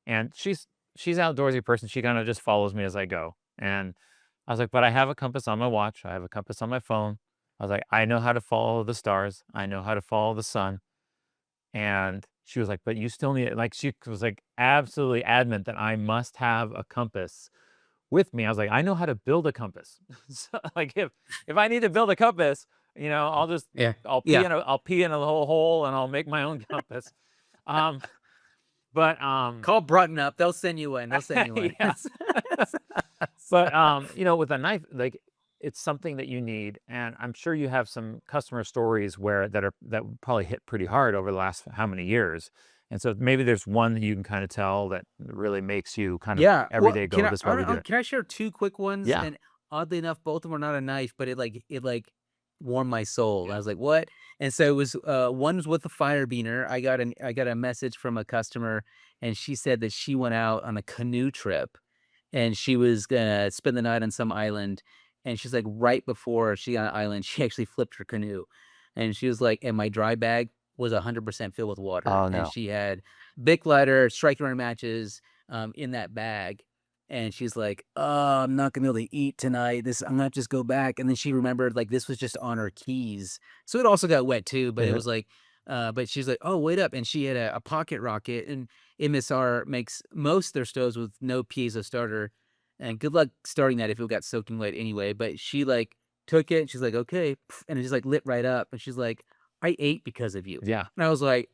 And she's an outdoorsy person. She kind of just follows me as I go. And I was like, "But I have a compass on my watch. I have a compass on my phone." I was like, "I know how to follow the stars. I know how to follow the sun." And she was like, "But you still need it." Like, she was like absolutely adamant that I must have a compass with me. I was like, "I know how to build a compass." So, like, if I need to build a compass, I'll just Yeah. Yeah. I'll pee in a little hole and I'll make my own compass. Um, but Call Broughton up. They'll send you one. They'll send you one. yeah. But with a knife, like it's something that you need, and I'm sure you have some customer stories that would probably hit pretty hard over the last how many years. And so maybe there's one that you can kind of tell that really makes you kind of Yeah. every Well, day go, this is why we do it. can I share 2 quick ones? Yeah. And oddly enough, both of them are not a knife, but it warmed my soul. I was like, "What?" And so it was, one was with a fire beaner. I got a message from a customer, and she said that she went out on a canoe trip, and she was gonna spend the night on some island, and she's like, right before she got on the island, she actually flipped her canoe, and she was like, "And my dry bag was 100% filled with water," Oh and no. she had Bic lighter, striker iron matches, in that bag, and she's like, "Oh, I'm not gonna be able to eat tonight. I'm gonna just go back." And then she remembered like this was just on her keys, so it also got wet too. But it Yeah. was like, but she's like, "Oh, wait up!" And she had a pocket rocket, and MSR makes most of their stoves with no piezo starter, and good luck starting that if it got soaking wet anyway. But she like took it, and she's like, "Okay," and it just like lit right up, and she's like, "I ate because of you," Yeah. and I was like,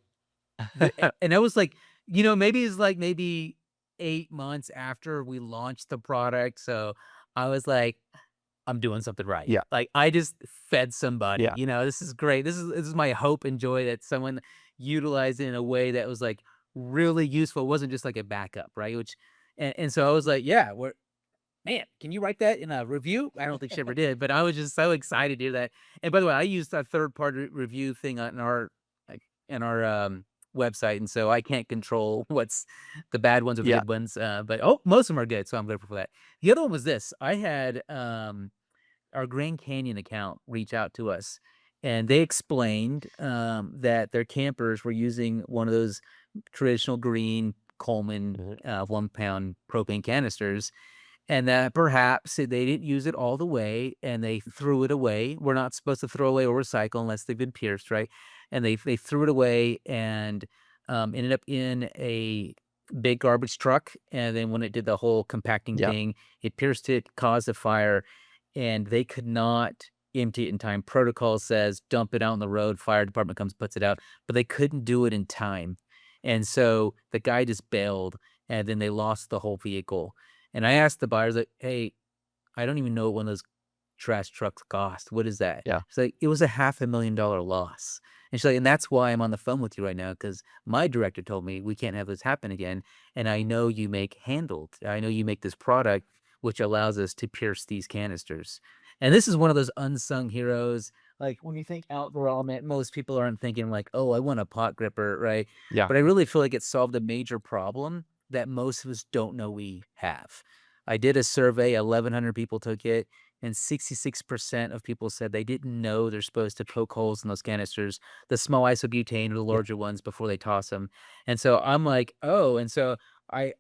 and I was like, maybe it's like maybe 8 months after we launched the product, so I was like, "I'm doing something right." Yeah. Like, I just fed somebody, Yeah. this is great. This is my hope and joy that someone utilized it in a way that was, like, really useful. It wasn't just like a backup, right? Which and so I was like, "Yeah, we're man, can you write that in a review?" I don't think she ever did, but I was just so excited to do that. And by the way, I used a third-party review thing on our like, in our, website, and so I can't control what's the bad ones or the Yeah. good ones, but, most of them are good, so I'm grateful for that. The other one was this. I had, our Grand Canyon account reach out to us, and they explained, that their campers were using one of those traditional green Coleman, Mhm. 1-pound propane canisters, and that perhaps they didn't use it all the way and they threw it away. We're not supposed to throw away or recycle unless they've been pierced, right? And they threw it away and ended up in a big garbage truck. And then when it did the whole compacting Yeah. thing, it pierced it, caused a fire, and they could not empty it in time. Protocol says dump it out on the road. Fire department comes, puts it out, but they couldn't do it in time. And so the guy just bailed, and then they lost the whole vehicle. And I asked the buyers like, "Hey, I don't even know what one of those trash trucks cost. What is that?" Yeah. She's like, "It was a $500,000 loss." And she's like, "And that's why I'm on the phone with you right now, because my director told me we can't have this happen again. And I know you make handled. I know you make this product which allows us to pierce these canisters." And this is one of those unsung heroes. Like when you think outdoor element, most people aren't thinking like, "Oh, I want a pot gripper," right? Yeah. But I really feel like it solved a major problem that most of us don't know we have. I did a survey, 1,100 people took it, and 66% of people said they didn't know they're supposed to poke holes in those canisters, the small isobutane or the Yeah. larger ones before they toss them. And so I'm like, "Oh," and so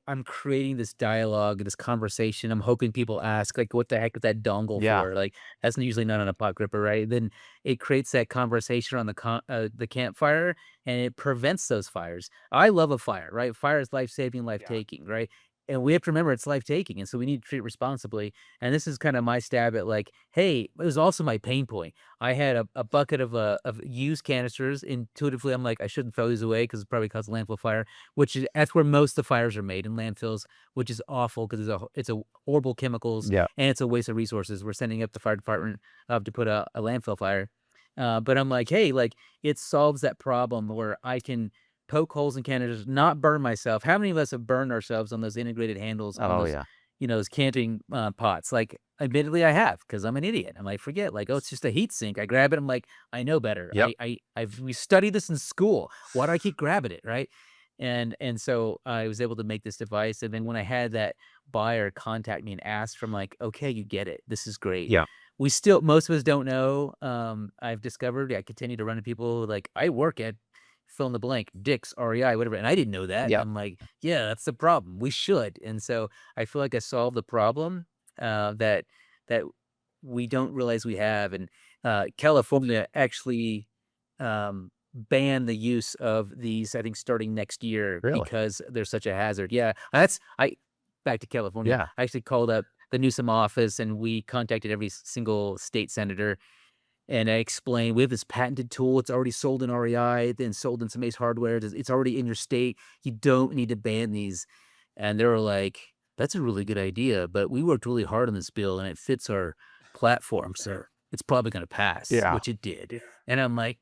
I'm creating this dialogue, this conversation. I'm hoping people ask, like, "What the heck is that dongle Yeah. for?" Like, that's usually not on a pot gripper, right? Then it creates that conversation on the campfire, and it prevents those fires. I love a fire, right? Fire is life-saving, Yeah. life-taking, right? And we have to remember it's life-taking, and so we need to treat it responsibly. And this is kinda my stab at like, hey, it was also my pain point. I had a bucket of used canisters. Intuitively, I'm like, I shouldn't throw these away because it probably caused a landfill fire, which is that's where most of the fires are made, in landfills, which is awful because it's a horrible chemicals, Yeah. and it's a waste of resources. We're sending up the fire department, to put a landfill fire. But I'm like, "Hey, like, it solves that problem where I can poke holes in canisters, not burn myself." How many of us have burned ourselves on those integrated handles on Oh those, yeah. those canting, pots? Like, admittedly, I have, because 'cause I'm an idiot. I might forget, like, "Oh, it's just a heat sink." I grab it, I'm like, "I know better. Yep. We studied this in school. Why do I keep grabbing it?" Right? And so I was able to make this device, and then when I had that buyer contact me and ask from like, "Okay, you get it. This is great." Yeah. We still most of us don't know. I've discovered I continue to run into people like, "I work at fill in the blank, Dick's, REI, whatever," and I didn't know that. Yeah. I'm like, "Yeah, that's the problem. We should." And so I feel like I solved the problem, that we don't realize we have. And, California actually, banned the use of these, I think, starting next year Really? because they're such a hazard. Yeah, that's I back to California. Yeah. I actually called up the Newsom office, and we contacted every single state senator, And I explained, we have this patented tool. It's already sold in REI, then sold in some Ace Hardware. It's already in your state. You don't need to ban these. And they were like, that's a really good idea, but we worked really hard on this bill and it fits our platform, so it's probably going to pass, Yeah. which it did. And I'm like,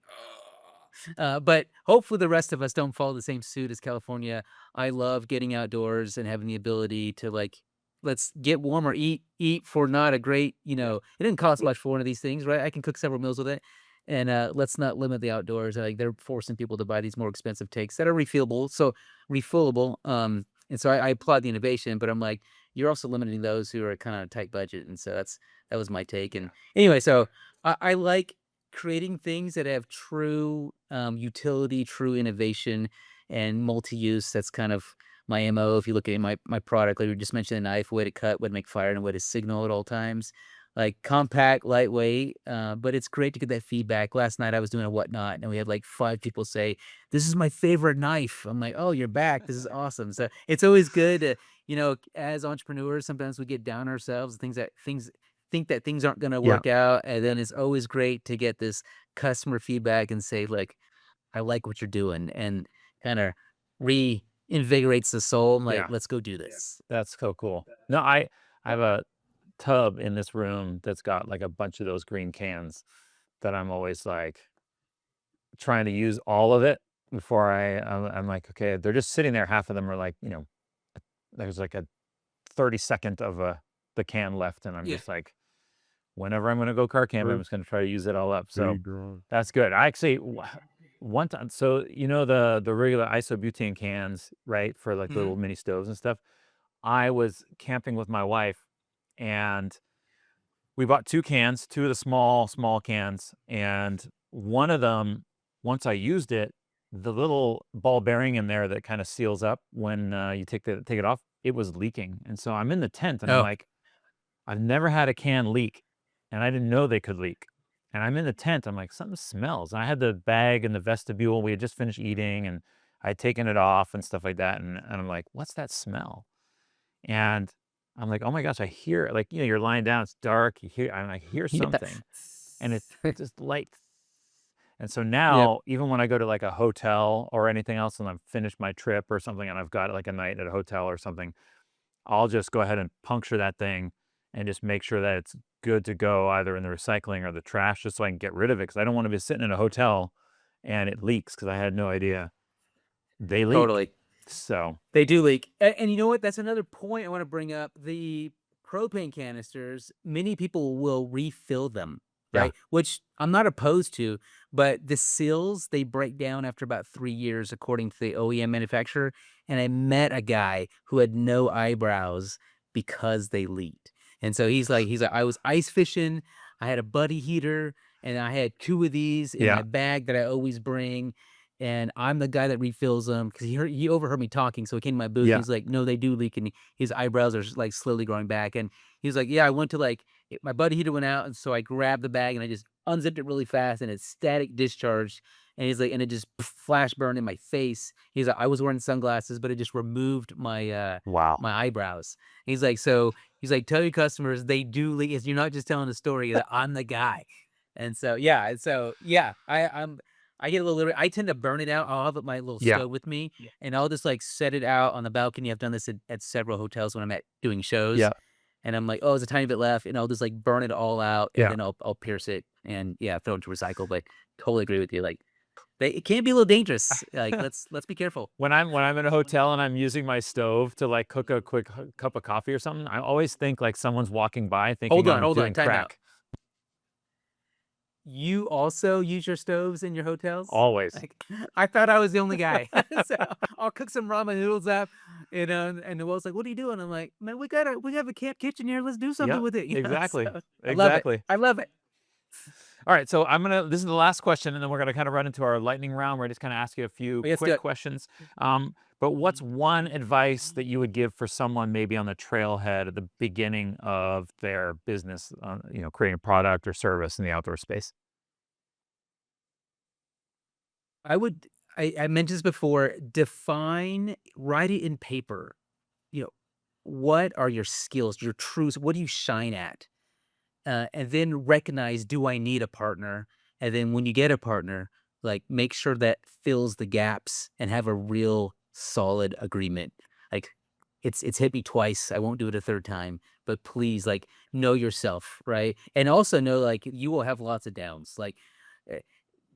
but hopefully the rest of us don't follow the same suit as California. I love getting outdoors and having the ability to like, let's get warmer, eat for not a great, it didn't cost much for one of these things, right? I can cook several meals with it. And let's not limit the outdoors. Like they're forcing people to buy these more expensive takes that are refillable. So refillable. And so I applaud the innovation, but I'm like, you're also limiting those who are kind of tight budget. And so that was my take. And anyway, so I like creating things that have true utility, true innovation, and multi-use. That's kind of my MO. If you look at my product, like we just mentioned, the knife, way to cut, way to make fire, and way to signal at all times. Like compact, lightweight, but it's great to get that feedback. Last night I was doing a whatnot, and we had like 5 people say, "This is my favorite knife." I'm like, "Oh, you're back. This is awesome." So it's always good to, as entrepreneurs, sometimes we get down ourselves, things think that things aren't gonna Yeah. work out, and then it's always great to get this customer feedback and say, like, "I like what you're doing," and kinda reinvigorates the soul. I'm like, Yeah. "Let's go do this." That's so cool. No, I have a tub in this room that's got like a bunch of those green cans that I'm always like trying to use all of it before I'm like, okay, they're just sitting there. Half of them are like, there's like a 30-second of the can left, and I'm Yeah. just like, whenever I'm gonna go car camping, I'm just gonna try to use it all up. So that's good. I actually one time, so the regular isobutane cans, right, for like little Mhm. mini stoves and stuff. I was camping with my wife, and we bought 2 cans, 2 of the small cans, and one of them, once I used it, the little ball bearing in there that kinda seals up when, you take it off, it was leaking, and so I'm in the tent, and I'm Oh, like, "I've never had a can leak," and I didn't know they could leak, and I'm in the tent, I'm like, "Something smells," and I had the bag in the vestibule, we had just finished eating, and I had taken it off and stuff like that, and I'm like, "What's that smell?" And I'm like, "Oh my gosh, I hear," like, you're lying down, it's dark, I hear yeah. something, and it's just light. And so Yep, now, even when I go to, like, a hotel or anything else and I've finished my trip or something and I've got, like, a night at a hotel or something, I'll just go ahead and puncture that thing and just make sure that it's good to go either in the recycling or the trash just so I can get rid of it because I don't wanna be sitting in a hotel and it leaks because I had no idea. They leak. totally. So, They do leak. And you know what? That's another point I wanna bring up. The propane canisters, many people will refill them, yeah. right? Which I'm not opposed to, but the seals, they break down after about 3 years according to the OEM manufacturer, and I met a guy who had no eyebrows because they leaked. And so he's like, "I was ice fishing, I had a buddy heater, and I had 2 of these in Yeah. my bag that I always bring, and I'm the guy that refills them because he overheard me talking, so he came to my booth, and Yeah. he's like, "No, they do leak," and his eyebrows are, like, slowly growing back, and he's like, "Yeah, I went to, like my buddy heater went out, and so I grabbed the bag, and I just unzipped it really fast, and it's static discharge," and he's like, "And it just flash burned in my face." He's like, "I was wearing sunglasses, but it just removed Wow. my eyebrows." He's like, he's like, "Tell your customers they do leak. You're not just telling a story that I'm the guy." And so, I get a little I tend to burn it out. I'll have my little Yeah. stove with me, and I'll just, like, set it out on the balcony. I've done this at several hotels when I'm at doing shows, Yeah. and I'm like, "Oh, there's a tiny bit left," and I'll just, like, burn it all out, and Yeah. then I'll pierce it and, yeah, throw it to recycle, but totally agree with you, like, it can be a little dangerous, like, let's be careful. When I'm in a hotel and I'm using my stove to, like, cook a quick cup of coffee or something, I always think, like, someone's walking by thinking I'm Hold on, doing time out. crack. You also use your stoves in your hotels? Always. Like, I thought I was the only guy. So, I'll cook some ramen noodles up, and the Noel's like, "What are you doing?" I'm like, "Man, we have a camp kitchen here, let's do something Yep. with it," Exactly. So, I love it. Exactly. I love it. Alright, so this is the last question, and then we're gonna kinda run into our lightning round, where I just kinda ask you a few Let's do quick it. questions. But what's one advice that you would give for someone maybe on the trailhead at the beginning of their business, creating a product or service in the outdoor space? I would I mentioned this before, write it in paper, you know, what are your skills, your truths, what do you shine at? and then recognize, do I need a partner? And then when you get a partner, like make sure that fills the gaps and have a real solid agreement. Like it's hit me twice. I won't do it a third time, but please like know yourself, right? And also know like you will have lots of downs. Like eh,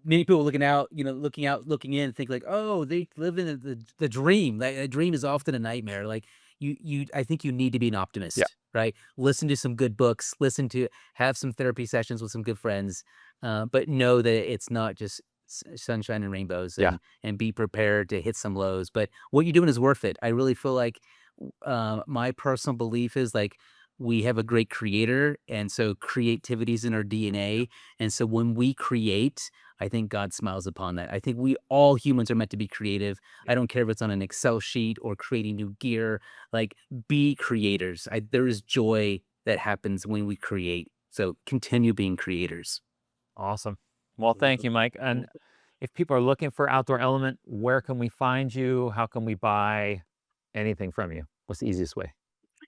many people looking out, looking out, looking in, think like, oh, they live in the dream. Like, a dream is often a nightmare. Like I think you need to be an Yeah. optimist, right? Listen to some good books, have some therapy sessions with some good friends, but know that it's not just sunshine and rainbows, Yeah. and be prepared to hit some lows. But what you're doing is worth it. I really feel like my personal belief is like we have a great creator, and so creativity is in our DNA. And so when we create, I think God smiles upon that. I think we all humans are meant to be creative. I don't care if it's on an Excel sheet or creating new gear. Like, be creators. There is joy that happens when we create. So continue being creators. Awesome. Well, thank you, Mike. And if people are looking for Outdoor Element, where can we find you? How can we buy anything from you? What's the easiest way?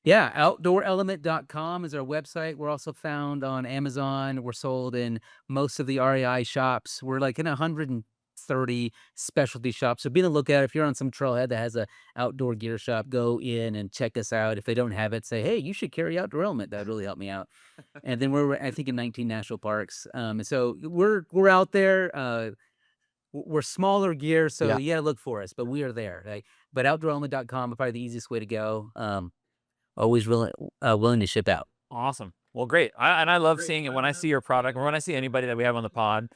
Yeah, outdoorelement.com is our website. We're also found on Amazon. We're sold in most of the REI shops. We're like in 130 specialty shops. So be on the lookout. If you're on some trailhead that has a outdoor gear shop, go in and check us out. If they don't have it, say, hey, you should carry Outdoor Element. That would really help me out. And then we're, I think, in 19 national parks. And so we're out there. We're smaller gear, so Yeah. you gotta look for us, but we are there. Like, but outdoorelement.com is probably the easiest way to go. Always willing to ship out. Awesome. Well, great. I love seeing it when I see your product or when I see anybody that we have on the pod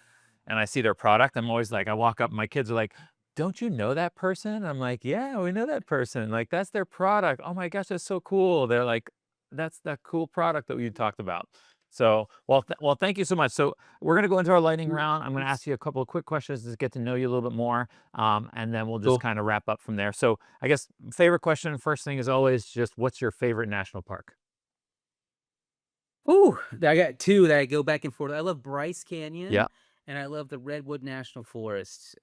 and I see their product. I'm always like, I walk up, my kids are like, don't you know that person? I'm like, yeah, we know that person. Like, that's their product. Oh my gosh, that's so cool. They're like, that's that cool product that you talked about. So, well, thank you so much. So, we're gonna go into our lightning round. I'm gonna ask you a couple of quick questions to get to know you a little bit more, and then we'll just Cool. kind of wrap up from there. So, I guess favorite question, first thing is always just, what's your favorite national park? Ooh, I got 2 that I go back and forth. I love Bryce Yeah, Canyon, and I love the Redwood National Forest.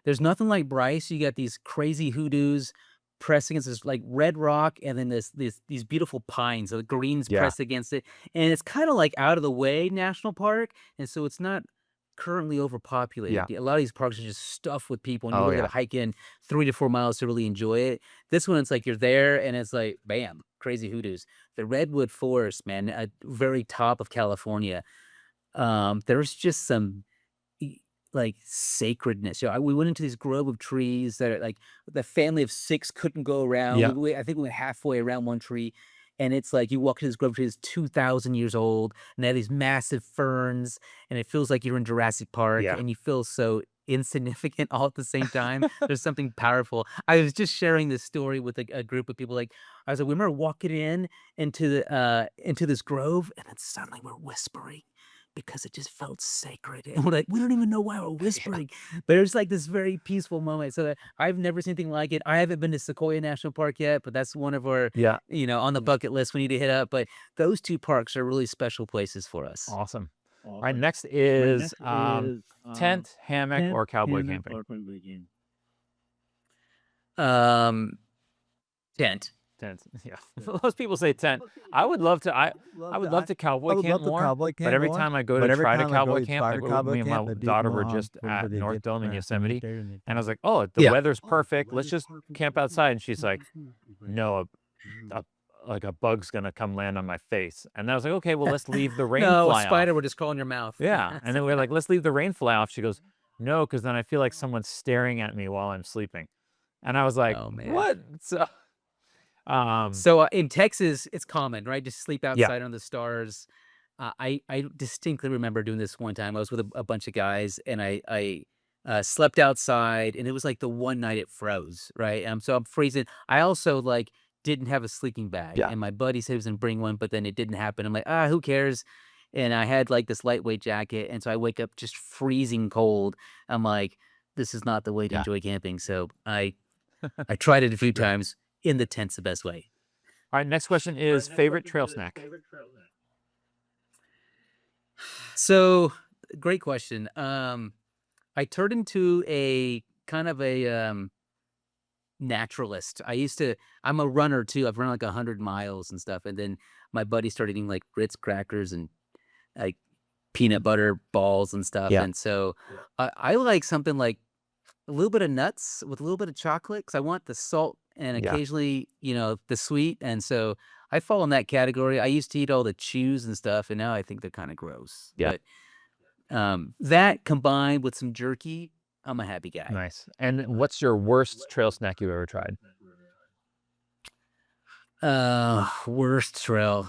There's nothing like Bryce. You got these crazy hoodoos pressed against this, like, red rock, and then these beautiful pines, the greens yeah, pressed against it, and it's kinda, like, out of the way national park, and so it's not currently yeah. overpopulated. A lot of these parks are just stuffed with people, and you Oh really gotta yeah. hike in 3 to 4 miles to really enjoy it. This one, it's like you're there, and it's like, bam, crazy hoodoos. The redwood forest, man, at very top of California, there's just some like sacredness. We went into this grove of trees that are like the family of 6 couldn't go around. Yeah, I think we went halfway around one tree, and it's like you walk to this grove of trees 2,000 years old, and they have these massive ferns, and it feels like you're in Jurassic Park, yeah. and you feel so insignificant all at the same time. There's something powerful. I was just sharing this story with a group of people. Like, I was like, we remember walking into this grove, and then suddenly we're whispering because it just felt sacred. And we're like, we don't even know why we're Yeah, whispering, but it was like this very peaceful moment. So I've never seen anything like it. I haven't been to Sequoia National Park yet, but that's one of our, yeah. on the bucket list we need to hit up. But those 2 parks are really special places for us. Awesome. All right, next is tent, hammock, Tent, or cowboy hammock, camping. or converging. Um, Tent. Tent. Yeah. Most people say tent. I would love to. I would love to I cowboy would camp love to more. cowboy But camp every more, time I go to but every try to time I go cowboy to camp, try like to cowboy me and my camp, it'd be daughter were more just for at the North get Dome in Yosemite, cemetery. and I was like, "Oh, the Yeah. weather's perfect. Let's just camp outside." And she's like, "No, a like a bug's gonna come land on my face." And I was like, "Okay, well, let's leave the rain No, a fly spider off." would just crawl in your mouth. Yeah, and then we're like, "Let's leave the rain fly off." She goes, "No, because then I feel like someone's staring at me while I'm sleeping." And I was like, Oh man. "What?" So, um, So in Texas, it's common, right? Just sleep yeah, outside under the stars. I distinctly remember doing this one time. I was with a bunch of guys, and I slept outside, and it was like the one night it froze, right? So I'm freezing. I also like didn't have a sleeping bag, yeah. and my buddy said he was gonna bring one, but then it didn't happen. I'm like, who cares? And I had like this lightweight jacket, and so I wake up just freezing cold. I'm like, this is not the way to Yeah. enjoy camping. So I tried it a few times. In the tent's the best way. All right, next question is favorite trail snack? So, great question. I turned into a kind of a naturalist. I'm a runner too. I've run like 100 miles and stuff. And then my buddy started eating like Ritz crackers and like peanut butter balls and stuff. Yeah. And so I like something like a little bit of nuts with a little bit of chocolate because I want the salt and Yeah. occasionally, the sweet. And so I fall in that category. I used to eat all the chews and stuff, and now I think they're kind of gross. Yeah. But that combined with some jerky, I'm a happy guy. Nice. And what's your worst trail snack you've ever tried? Worst trail.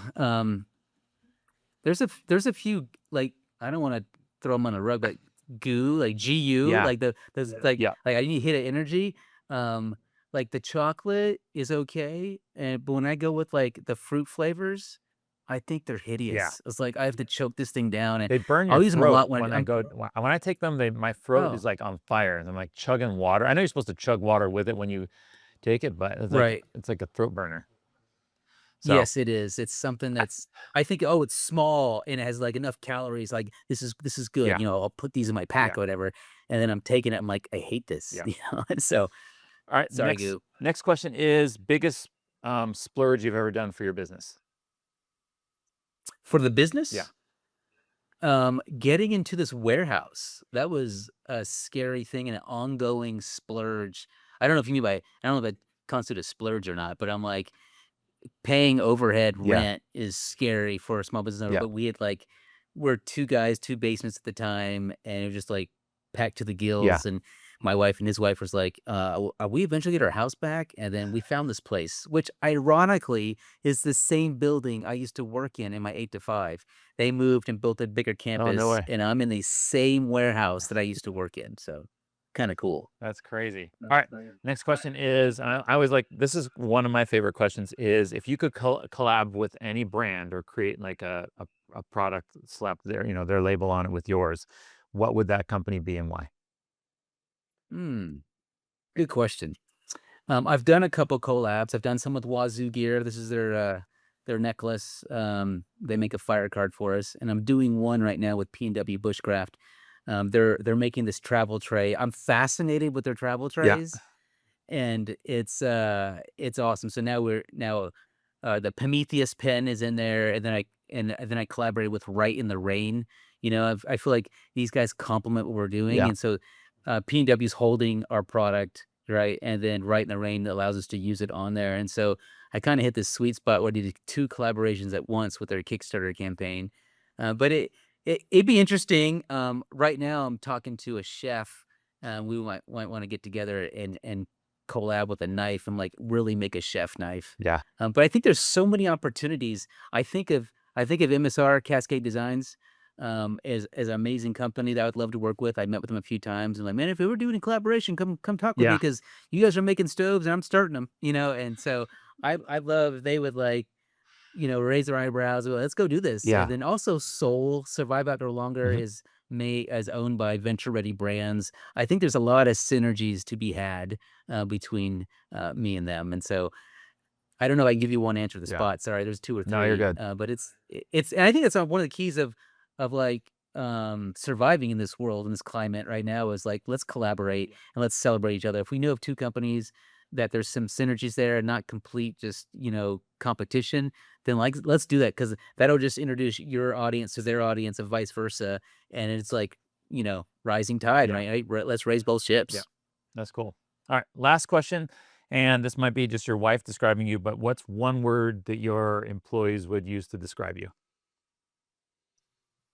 There's a few like I don't want to throw them on a rug, but goo like GU Yeah. like there's like Yeah. I need to hit an energy. Like the chocolate is okay, and but when I go with like the fruit flavors, I think they're Yeah. hideous. It's like I have to choke this thing down, and They burn your I'll use them a throat lot when when I I'm. go when I take them, my throat is, Oh, like, on fire, and I'm, like, chugging water. I know you're supposed to chug water with it when you take it, but right. it's like a throat burner. So, Yes, it is. It's something that's I think, "Oh, it's small and it has, like, enough calories, like, this is good, yeah. I'll put these in my Yeah. pack or whatever," and then I'm taking it, I'm like, "I hate this," Yeah. And so Alright, sorry, Goo. next question is biggest, splurge you've ever done for your business? For the Yeah. business, getting into this warehouse, that was a scary thing and an ongoing splurge. I don't know if it constitute a splurge or not, but I'm like, paying overhead Yeah. rent is scary for a small business owner, Yeah. but we had, like we're 2 guys, 2 basements at the time, and it was just, like, packed to the Yeah. gills, and my wife and his wife was like, are we eventually get our house back?" And then we found this place, which ironically is the same building I used to work in my 8 to 5. They moved and built a bigger Oh, no campus, way. and I'm in the same warehouse that I used to work in, so kinda cool. That's crazy. Alright, next question is, I always like this is one of my favorite questions, is if you could collab with any brand or create, like, a product, slap their label on it with yours, what would that company be and why? Hmm, good question. I've done a couple collabs. I've done some with Wazoo Gear. This is their necklace. They make a fire card for us, and I'm doing one right now with P&W Bushcraft. They're making this travel tray. I'm fascinated with their travel Yeah. trays, and it's awesome. So the Pen-Metheus pen is in there, and then I collaborated with Right in the Rain. I feel like these guys complement what we're doing, Yeah. and so P&W is holding our product, right, and then Right in the Rain allows us to use it on there, and so I kind of hit this sweet spot where I did 2 collaborations at once with their Kickstarter campaign. But it'd be interesting. Right now, I'm talking to a chef. We might want to get together and collab with a knife and like really make a chef knife. Yeah. But I think there's so many opportunities. I think of MSR Cascade Designs as an amazing company that I would love to work with. I met with them a few times and like, man, if we were doing a collaboration, come talk with me Yeah. because you guys are making stoves and I'm starting them. And so I love if they would like raise their eyebrows. Well, let's go do this. And Yeah. then also Soul Survive Outdoor Longer Mhm. is owned by Venture Ready Brands. I think there's a lot of synergies to be had between me and them. And so I don't know if I can give you one answer to the Yeah. spot. Sorry, there's two or No, you're three. good. But and I think that's one of the keys of like surviving in this world in this climate right now is like let's collaborate and let's celebrate each other. If we know of two companies that there's some synergies there and not complete just competition, then like let's do that because that'll just introduce your audience to their audience and vice versa, and it's like rising tide, Yeah. right? Let's raise both Yeah. ships. That's cool. Alright, last question, and this might be just your wife describing you, but what's one word that your employees would use to describe you?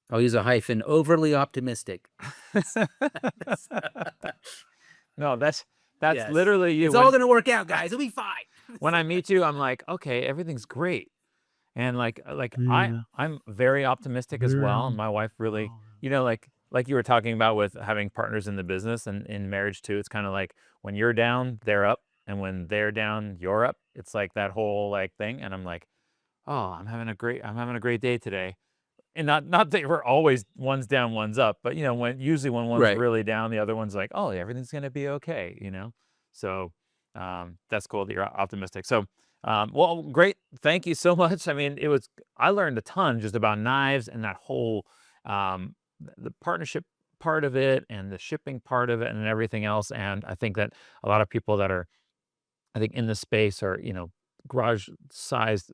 I'll use a hyphen. Overly optimistic. No, that's Yes. literally you. It's all gonna work out, guys. It'll be fine. When I meet you, I'm like, "Okay, everything's great." And, Yeah. I'm very optimistic as well, and Yeah. my wife really like you were talking about with having partners in the business and in marriage too, it's kinda like when you're down, they're up, and when they're down, you're up. It's like that whole, thing, and I'm like, "Oh, I'm having a great day today." And not that we're always one's down, one's up, but, when one's Right. really down, the other one's like, "Oh, everything's gonna be okay?" So, that's cool that you're optimistic. So, well, great. Thank you so much. I mean, I learned a ton just about knives and that whole, the partnership part of it and the shipping part of it and everything else, and I think that a lot of people that are, I think, in this space are, garage-sized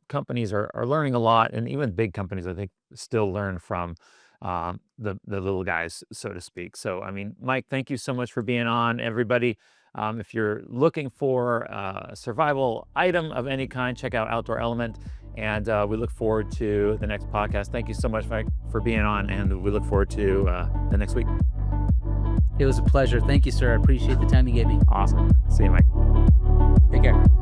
companies are learning a lot, and even big companies, I think, still learn from the little guys, so to speak. So, I mean, Mike, thank you so much for being on. Everybody, if you're looking for a survival item of any kind, check out Outdoor Element. And we look forward to the next podcast. Thank you so much, Mike, for being on, and we look forward to the next week. It was a pleasure. Thank you, sir. I appreciate the time you gave me. Awesome. See you, Mike. Take care.